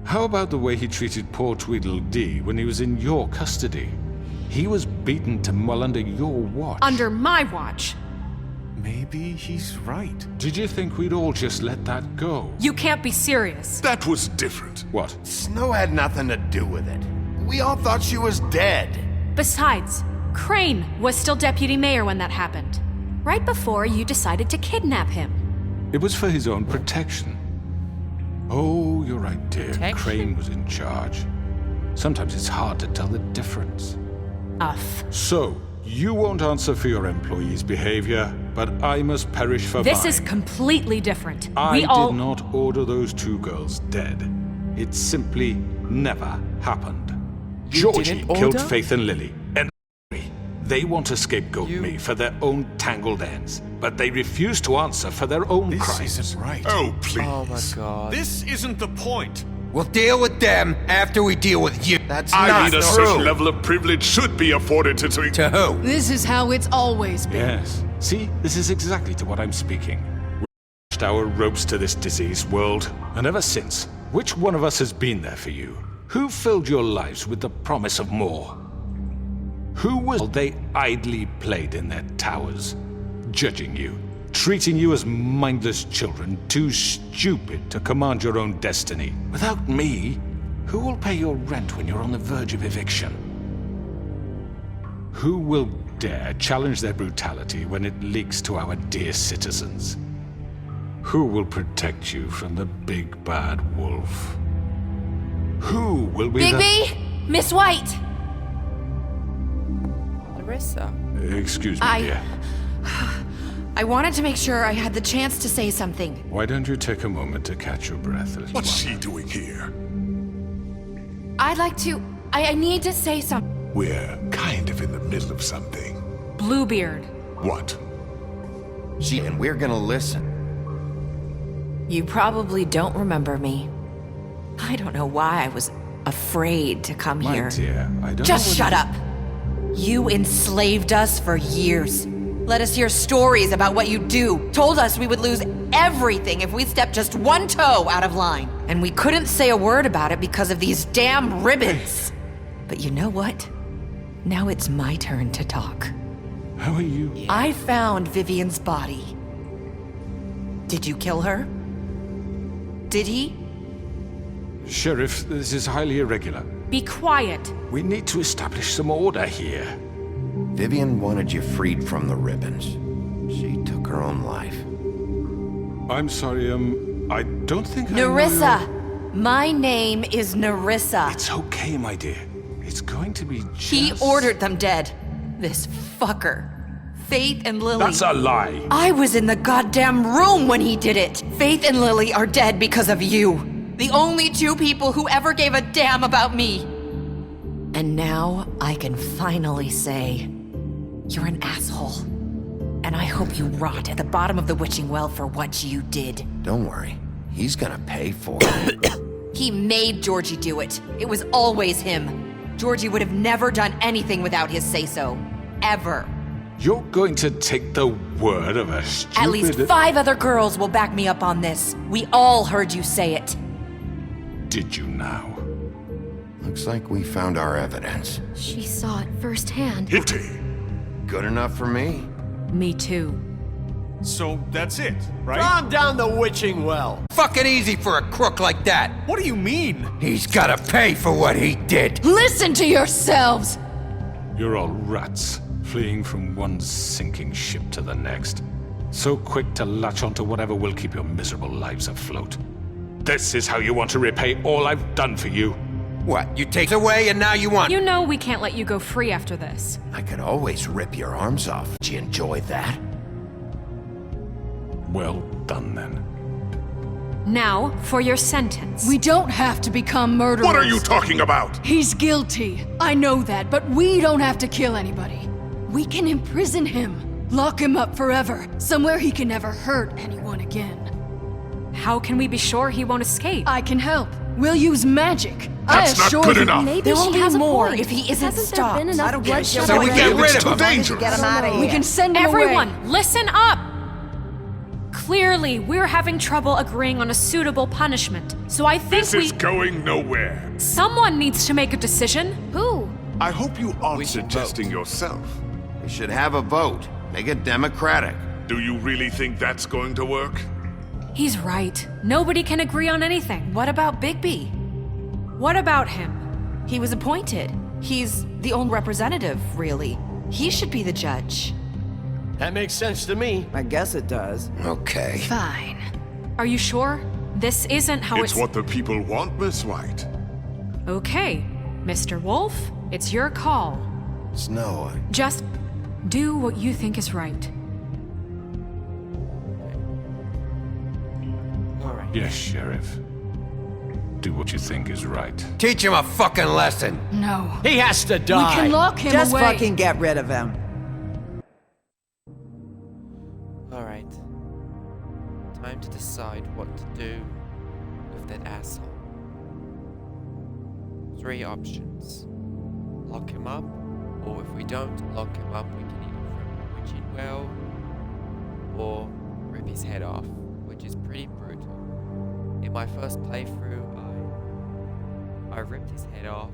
How about the way he treated poor Tweedledee when he was in your custody? He was beaten to well under your watch. Under my watch. Maybe he's right. Did you think we'd all just let that go? You can't be serious. That was different. What? Snow had nothing to do with it. We all thought she was dead. Besides, Crane was still deputy mayor when that happened. Right before you decided to kidnap him. It was for his own protection. Oh, you're right, dear. Protection? Crane was in charge. Sometimes it's hard to tell the difference. So, you won't answer for your employees' behavior, but I must perish for This mine. is completely different. I we all... did not order those two girls dead. It simply never happened. You Georgie didn't killed order? Faith and Lily, and they want to scapegoat me for their own tangled ends, but they refuse to answer for their own This crimes. isn't right. Oh, please. Oh my god. This isn't the point. We'll deal with them after we deal with you. That's I not mean, a true. certain level of privilege should be afforded to... To who? This is how it's always been. Yes. See, this is exactly to what I'm speaking. We attached our ropes to this diseased world, and ever since, which one of us has been there for you? Who filled your lives with the promise of more? Who was they idly played in their towers, judging you, treating you as mindless children, too stupid to command your own destiny? Without me, who will pay your rent when you're on the verge of eviction? Who will dare challenge their brutality when it leaks to our dear citizens? Who will protect you from the big bad wolf? Who will be Bigby! Miss White! Larissa. Excuse me, dear. I wanted to make sure I had the chance to say something. Why don't you take a moment to catch your breath a little What's longer? she doing here? I'd like to... I need to say something. We're kind of in the middle of something. Bluebeard. What? And we're gonna listen. You probably don't remember me. I don't know why I was afraid to come My here. dear, I don't Just know shut what- up. You enslaved us for years. Let us hear stories about what you do. Told us we would lose everything if we stepped just one toe out of line. And we couldn't say a word about it because of these damn ribbons. But you know what? Now it's my turn to talk. How are you? I found Vivian's body. Did you kill her? Did he? Sheriff, this is highly irregular. Be quiet. We need to establish some order here. Vivian wanted you freed from the ribbons. She took her own life. I'm sorry, I don't think I know Nerissa! your- My name is Nerissa. It's okay, my dear. It's going to be just... He ordered them dead. This fucker. Faith and Lily. That's a lie. I was in the goddamn room when he did it. Faith and Lily are dead because of you. The only two people who ever gave a damn about me. And now I can finally say, you're an asshole. And I hope you rot at the bottom of the witching well for what you did. Don't worry. He's gonna pay for it. He made Georgie do it. It was always him. Georgie would have never done anything without his say-so. Ever. You're going to take the word of a stupid... At least 5 other girls will back me up on this. We all heard you say it. Did you now? Looks like we found our evidence. She saw it firsthand. Guilty. Good enough for me. Me too. So that's it, right? Calm down the witching well. Fucking easy for a crook like that. What do you mean? He's gotta pay for what he did. Listen to yourselves! You're all rats. fleeing from one sinking ship to the next. So quick to latch onto whatever will keep your miserable lives afloat. This is how you want to repay all I've done for you? What, you take away and now you want— You know we can't let you go free after this. I could always rip your arms off. Did you enjoy that? Well done, then. Now, for your sentence. We don't have to become murderers. What are you talking about? He's guilty. I know that, but we don't have to kill anybody. We can imprison him. Lock him up forever. Somewhere he can never hurt anyone again. How can we be sure he won't escape? I can help. We'll use magic. That's not good enough. There Maybe will she be has a more point. if he isn't Hasn't stopped. there been enough bloodshed? So we get rid of him. Dangerous. Get him out of here. We can send him Everyone, away. listen up! Clearly, we're having trouble agreeing on a suitable punishment, so I think This is going nowhere. Someone needs to make a decision. Who? I hope you aren't We should suggesting yourself. We should have a vote. Make it democratic. Do you really think that's going to work? He's right. Nobody can agree on anything. What about Bigby? What about him? He was appointed. He's the only representative, really. He should be the judge. That makes sense to me. I guess it does. Okay. Fine. Are you sure? This isn't how It's what the people want, Miss White. Okay, Mr. Wolf, it's your call. Snow, Just do what you think is right. Alright. Yes, Sheriff. Do what you think is right. Teach him a fucking lesson. No. He has to We die. can lock him Just away. fucking get rid of him. Alright. Time to decide what to do with that asshole. 3 options. Lock him up, or if we don't lock him up, we can either throw him a witching well, or rip his head off, which is pretty brutal. In my first playthrough, I ripped his head off,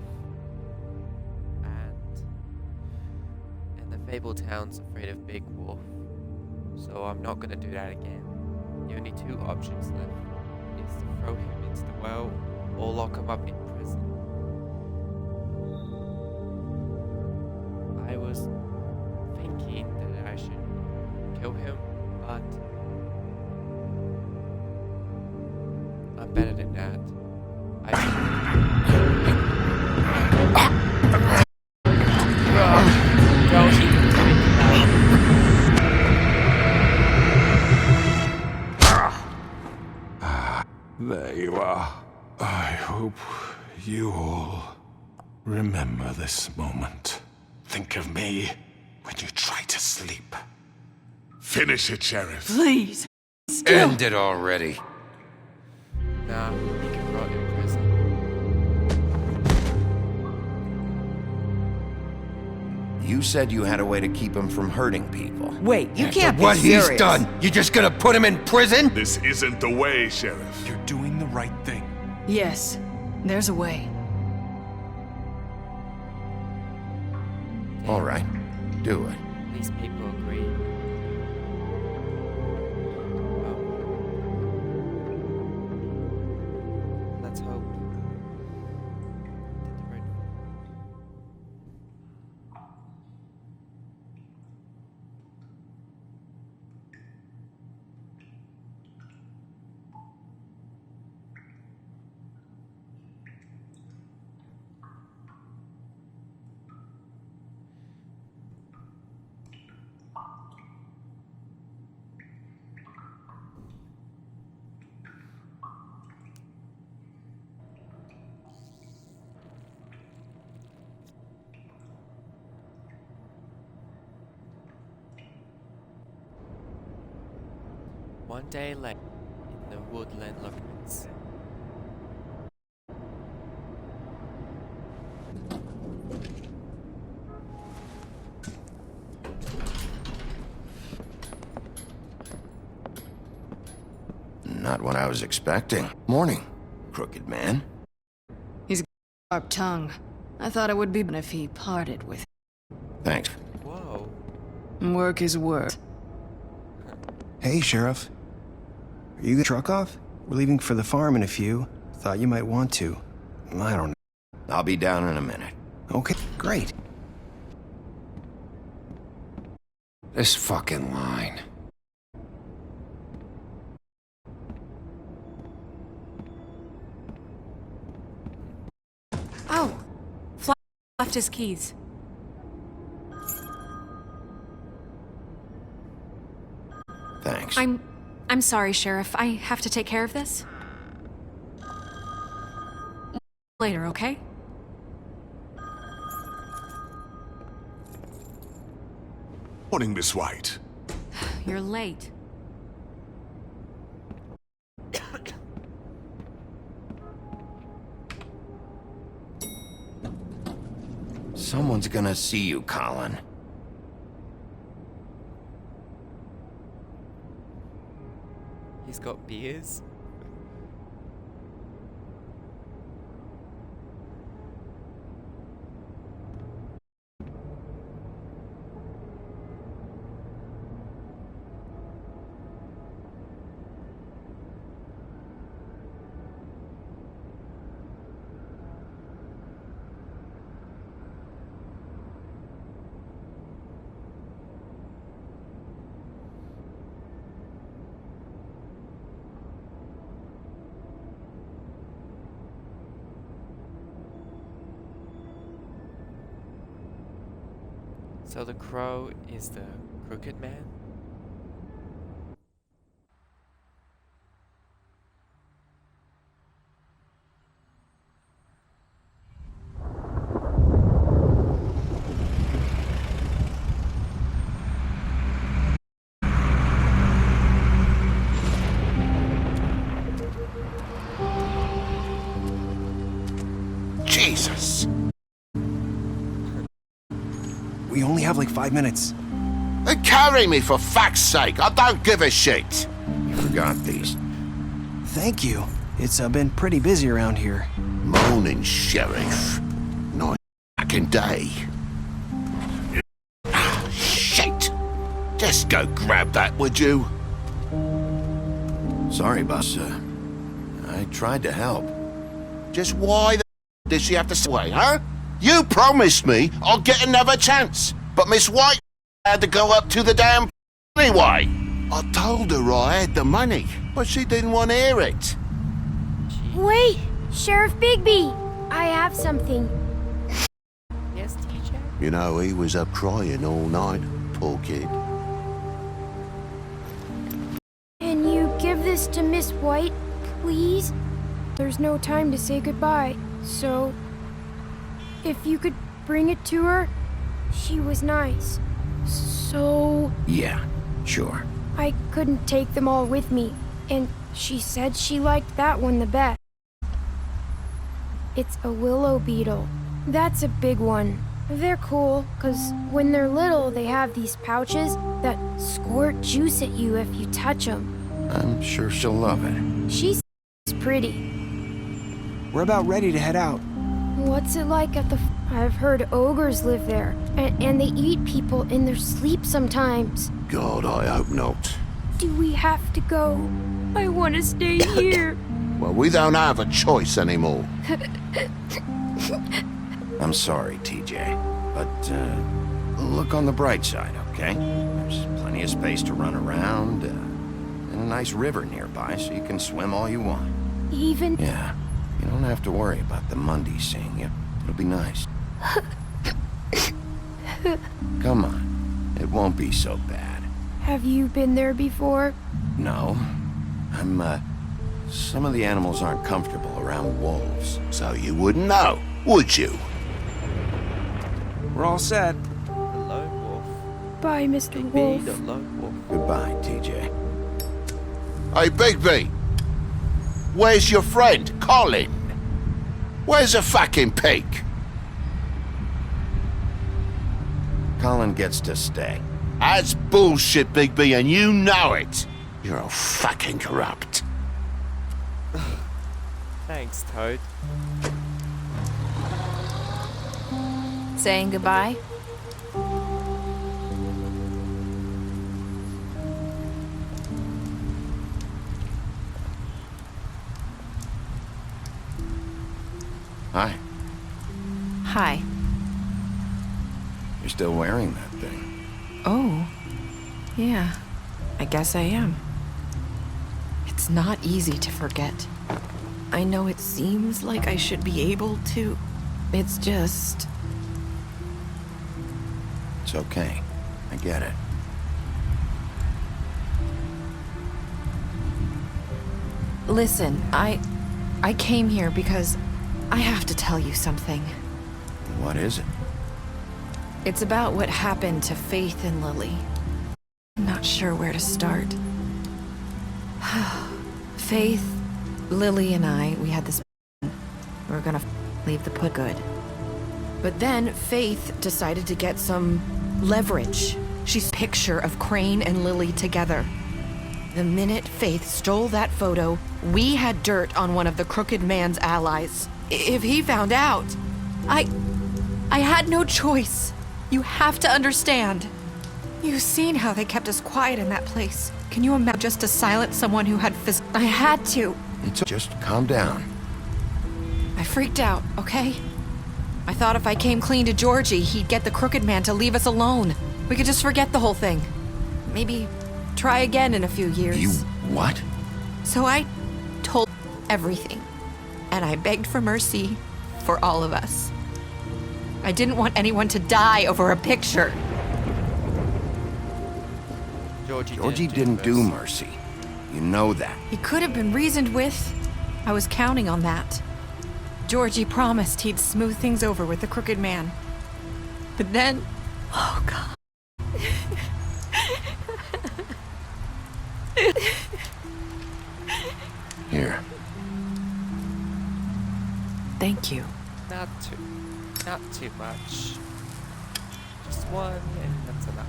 and the Fabletown's afraid of Big Wolf, so I'm not gonna do that again. The only 2 options left is to throw him into the well or lock him up in prison. I was thinking that I should kill him, but I'm better than that. There you are. I hope you all remember this moment. Think of me when you try to sleep. Finish it, Sheriff. Please. End it already. Nah, he can rot in prison. you said you had a way to keep him from hurting people. Wait, you can't be What serious. he's done, you just gonna put him in prison? This isn't the way, Sheriff. You're doing the right thing. Yes, there's a way. All right, do it. At least people agree. Let's hope. Did the right One day later, in the woodland locks. Not what I was expecting. Morning, crooked man. He's got a sharp tongue. I thought it would be if he parted with Thanks. Whoa. him. Work is work. Hey, Sheriff. Are you the truck off? We're leaving for the farm in a few. Thought you might want to. I don't know. I'll be down in a minute. Okay, great. This fucking line. Oh, Fly left his keys. Thanks. I'm sorry, Sheriff. I have to take care of this. Later, okay? Morning, Miss White. You're late. Someone's gonna see you, Colin. He's got beers. So the crow is the crooked man? Jesus! We only have like 5 minutes. Then carry me for fuck's sake! I don't give a shit! You forgot these. Thank you. It's been pretty busy around here. Morning, Sheriff. Nice fucking day. Shit! Just go grab that, would you? Sorry, boss. I tried to help. Just why the did she have to sway, huh? You promised me I'll get another chance, but Miss White had to go up to the damn anyway. I told her I had the money, but she didn't want to hear it. Wait! Sheriff Bigby! I have something. Yes, TJ? You know, he was up crying all night, poor kid. Can you give this to Miss White, please? There's no time to say goodbye, so... if you could bring it to her, she was nice. So... Yeah, sure. I couldn't take them all with me, and she said she liked that one the best. It's a willow beetle. That's a big one. They're cool, 'cause when they're little, they have these pouches that squirt juice at you if you touch them. I'm sure she'll love it. She's pretty. We're about ready to head out. What's it like at the... I've heard ogres live there, and they eat people in their sleep sometimes. God, I hope not. Do we have to go? I want to stay here. Well, we don't have a choice anymore. I'm sorry, TJ, but look on the bright side, okay? There's plenty of space to run around, and a nice river nearby, so you can swim all you want. Even... Yeah, you don't have to worry about the Mundy seeing you. It'll be nice. Come on, it won't be so bad. Have you been there before? No, some of the animals aren't comfortable around wolves, so you wouldn't know, would you? We're all set. The lone wolf. Bye, Mr. Bigby, Wolf. the lone wolf. Goodbye, TJ. Hey, Bigby! Where's your friend, Colin? Where's the fucking pig? Colin gets to stay. That's bullshit, Bigby, and you know it. You're all fucking corrupt. Thanks, Toad. Saying goodbye? Hi. Hi. You're still wearing that thing. Oh, Yeah, I guess I am. It's not easy to forget. I know it seems like I should be able to. It's just... It's okay. I get it. Listen, I came here because I have to tell you something. What is it? It's about what happened to Faith and Lily. I'm not sure where to start. Faith, Lily, and I, we had this. We were gonna leave the put good. But then Faith decided to get some leverage. She's a picture of Crane and Lily together. The minute Faith stole that photo, we had dirt on one of the Crooked Man's allies. If he found out, I had no choice. You have to understand. You've seen how they kept us quiet in that place. Can you imagine just to silence someone who had I had to. Just calm down. I freaked out, okay? I thought if I came clean to Georgie, he'd get the Crooked Man to leave us alone. We could just forget the whole thing. Maybe try again in a few years. You what? So I told everything. And I begged for mercy for all of us. I didn't want anyone to die over a picture. Georgie didn't do mercy. You know that. He could have been reasoned with. I was counting on that. Georgie promised he'd smooth things over with the Crooked Man. But then... Oh, God. Here. Thank you. Not too much. Just one, and that's enough.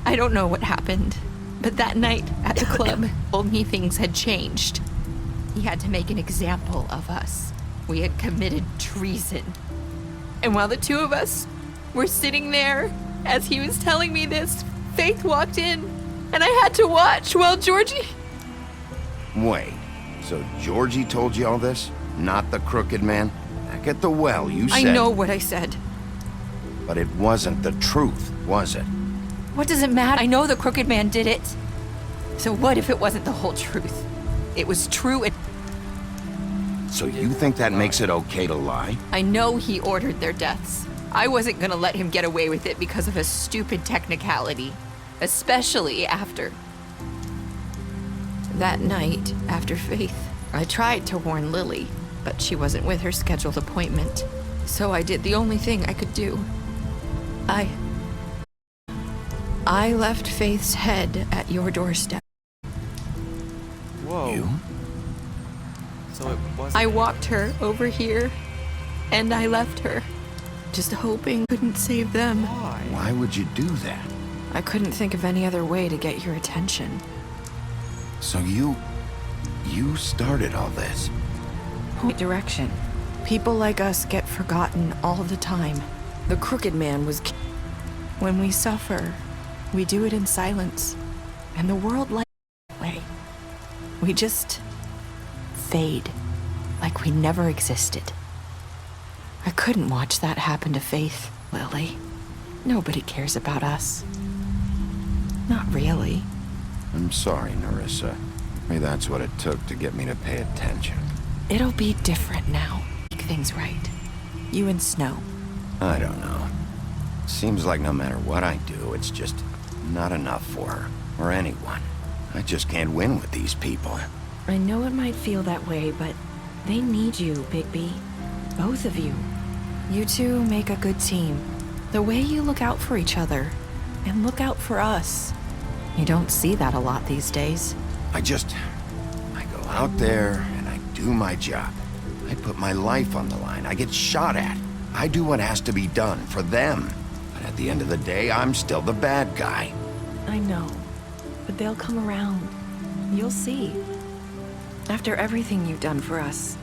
I don't know what happened, but that night at the club told me things had changed. He had to make an example of us. We had committed treason. And while the two of us were sitting there, as he was telling me this, Faith walked in, and I had to watch while Georgie... Wait, so Georgie told you all this? Not the Crooked Man? Back at the well, you said... I know what I said. But it wasn't the truth, was it? What does it matter? I know the Crooked Man did it. So what if it wasn't the whole truth? It was true and... So you think that makes it okay to lie? I know he ordered their deaths. I wasn't gonna let him get away with it because of a stupid technicality. Especially after... That night, after Faith, I tried to warn Lily, but she wasn't with her scheduled appointment. So I did the only thing I could do. I left Faith's head at your doorstep. Whoa. You? So it wasn't... I walked her over here, and I left her. Just hoping I couldn't save them. Why? Why would you do that? I couldn't think of any other way to get your attention. So you started all this? Point direction. People like us get forgotten all the time. The Crooked Man was... When we suffer, we do it in silence. And the world likes it that way. We just... fade. Like we never existed. I couldn't watch that happen to Faith, Lily. Nobody cares about us. Not really. I'm sorry, Nerissa. Maybe that's what it took to get me to pay attention. It'll be different now. Make things right. You and Snow. I don't know. Seems like no matter what I do, it's just not enough for her, or anyone. I just can't win with these people. I know it might feel that way, but they need you, Bigby. Both of you. You two make a good team. The way you look out for each other, and look out for us. You don't see that a lot these days. I go out there and I do my job. I put my life on the line. I get shot at. I do what has to be done for them. But at the end of the day, I'm still the bad guy. I know, but they'll come around. You'll see. After everything you've done for us,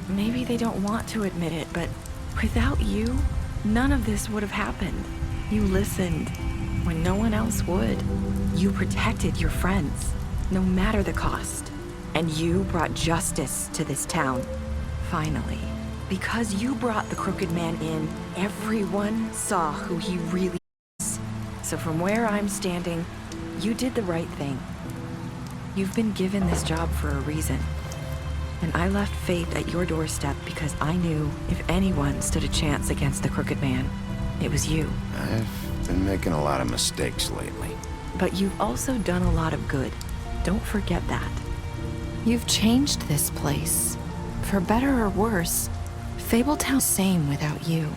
maybe they don't want to admit it, but without you, none of this would have happened. You listened when no one else would. You protected your friends, no matter the cost. And you brought justice to this town, finally. Because you brought the Crooked Man in, everyone saw who he really is. So from where I'm standing, you did the right thing. You've been given this job for a reason. And I left Faith at your doorstep because I knew if anyone stood a chance against the Crooked Man, it was you. I've been making a lot of mistakes lately. But you've also done a lot of good. Don't forget that. You've changed this place. For better or worse, Fabletown's same without you.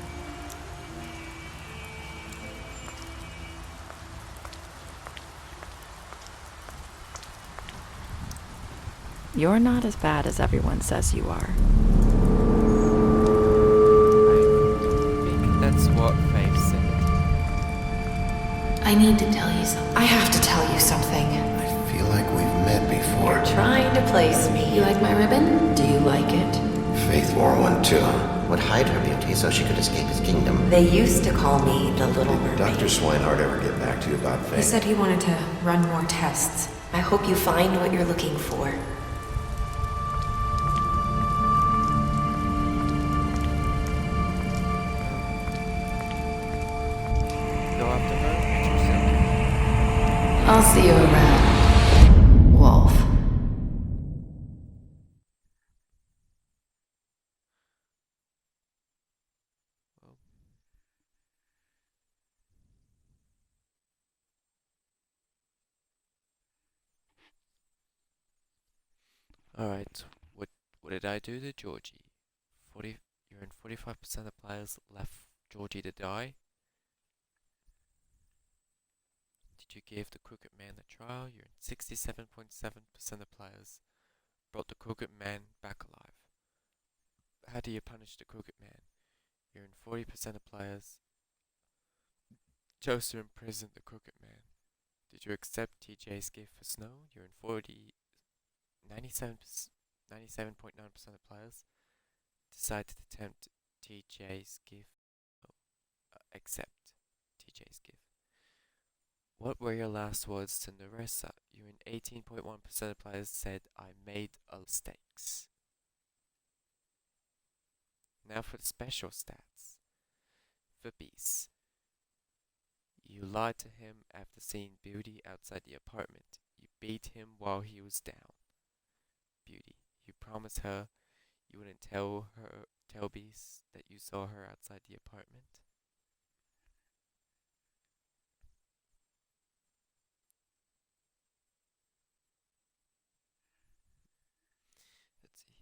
You're not as bad as everyone says you are. I think that's what Faith said. I need to tell you something. I have to tell you something. I feel like we've met before. You're trying to place me. You like my ribbon? Do you like it? Faith wore one too. Would hide her beauty so she could escape his kingdom. They used to call me the Little Mermaid. Dr. Swinehart ever get back to you about Faith? He said he wanted to run more tests. I hope you find what you're looking for. Go after her, I'll see you around, Wolf. Alright, what did I do to Georgie? You're in 45% of players left Georgie to die. Did you give the Crooked Man a trial? You're in 67.7% of players brought the Crooked Man back alive. How do you punish the Crooked Man? You're in 40% of players chose to imprison the Crooked Man. Did you accept TJ's gift for Snow? You're in 97.9% of players decide to attempt TJ's gift. Accept TJ's gift. What were your last words to Nerissa? You in 18.1% of players said I made mistakes. Now for the special stats. For Beast. You lied to him after seeing Beauty outside the apartment. You beat him while he was down. Beauty. You promised her you wouldn't tell Beast that you saw her outside the apartment. Let's see.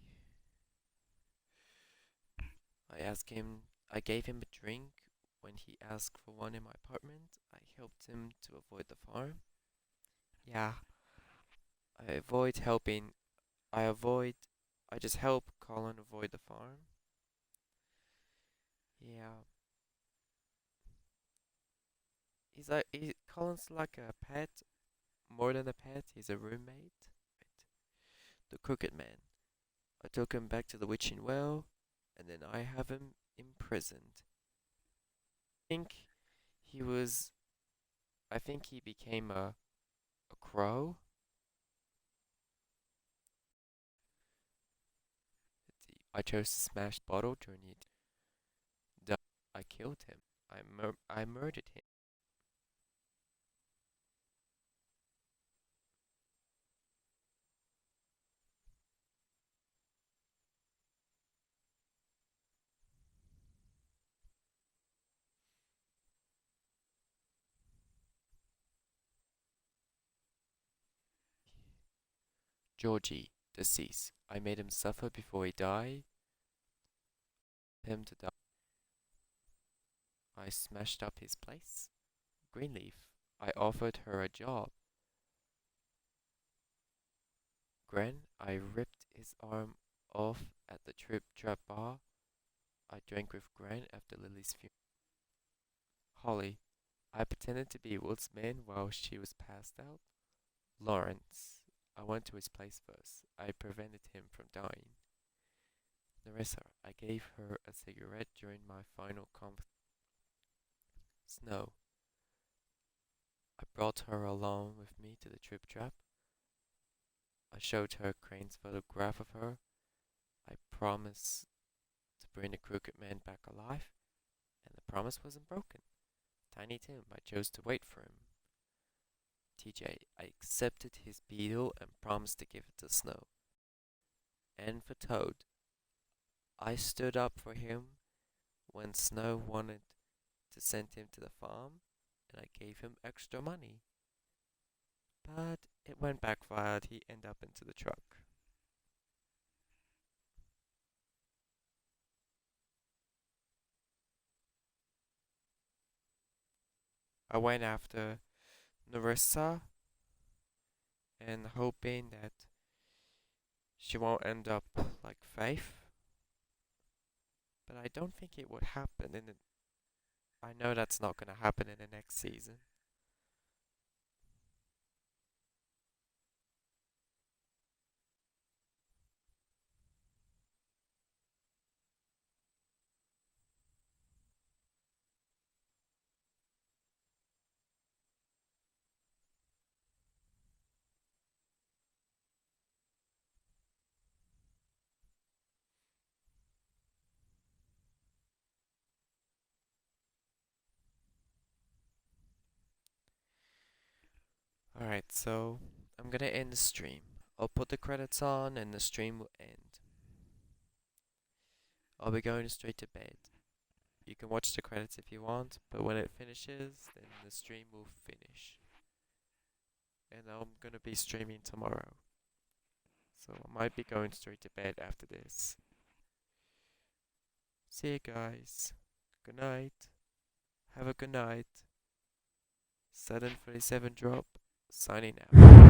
I gave him a drink when he asked for one in my apartment. I helped him to avoid the farm. Yeah. I just help Colin avoid the farm. Yeah. Colin's like a pet. More than a pet, he's a roommate. Right. The Crooked Man. I took him back to the Witching Well, and then I have him imprisoned. I think he became a crow. I chose to smash bottle during the I killed him. I murdered him. Georgie, deceased. I made him suffer before he died. Him to die. I smashed up his place. Greenleaf. I offered her a job. Gren. I ripped his arm off at the Trap Bar. I drank with Gren after Lily's funeral. Holly. I pretended to be Wood's man while she was passed out. Lawrence. I went to his place first. I prevented him from dying. Nerissa. I gave her a cigarette during my final Snow. I brought her along with me to the Trap. I showed her Crane's photograph of her. I promised to bring the Crooked Man back alive, and the promise wasn't broken. Tiny Tim. I chose to wait for him. TJ, I accepted his beetle and promised to give it to Snow. And for Toad, I stood up for him when Snow wanted to send him to the farm, and I gave him extra money. But it went backfired. He ended up into the truck. I went after Nerissa and hoping that she won't end up like Faith. But I don't think it would happen I know that's not gonna happen in the next season. Alright, so I'm gonna end the stream. I'll put the credits on and the stream will end. I'll be going straight to bed. You can watch the credits if you want, but when it finishes, then the stream will finish. And I'm gonna be streaming tomorrow. So I might be going straight to bed after this. See you guys. Good night. Have a good night. 737 drop. Signing out.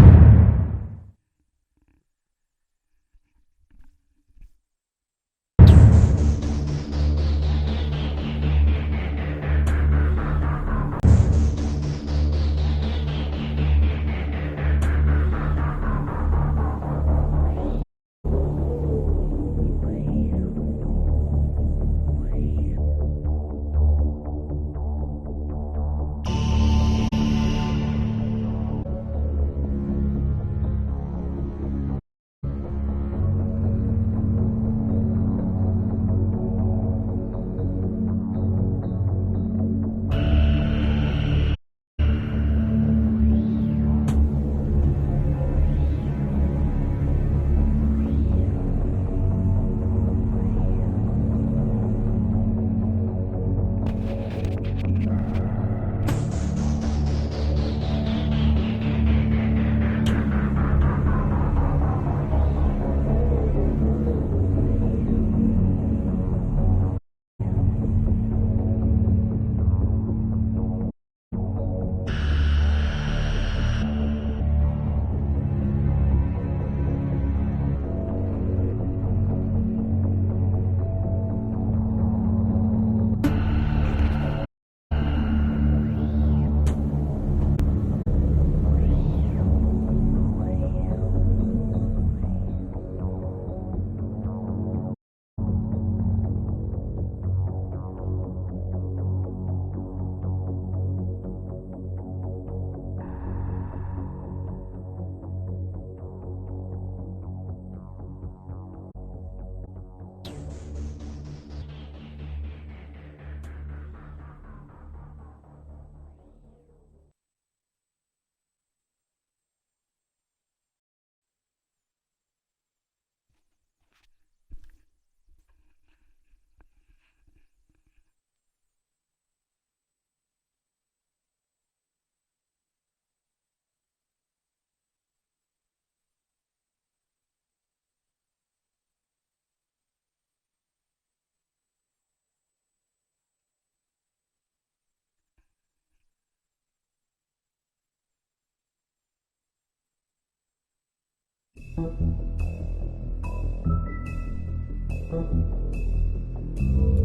Thank you.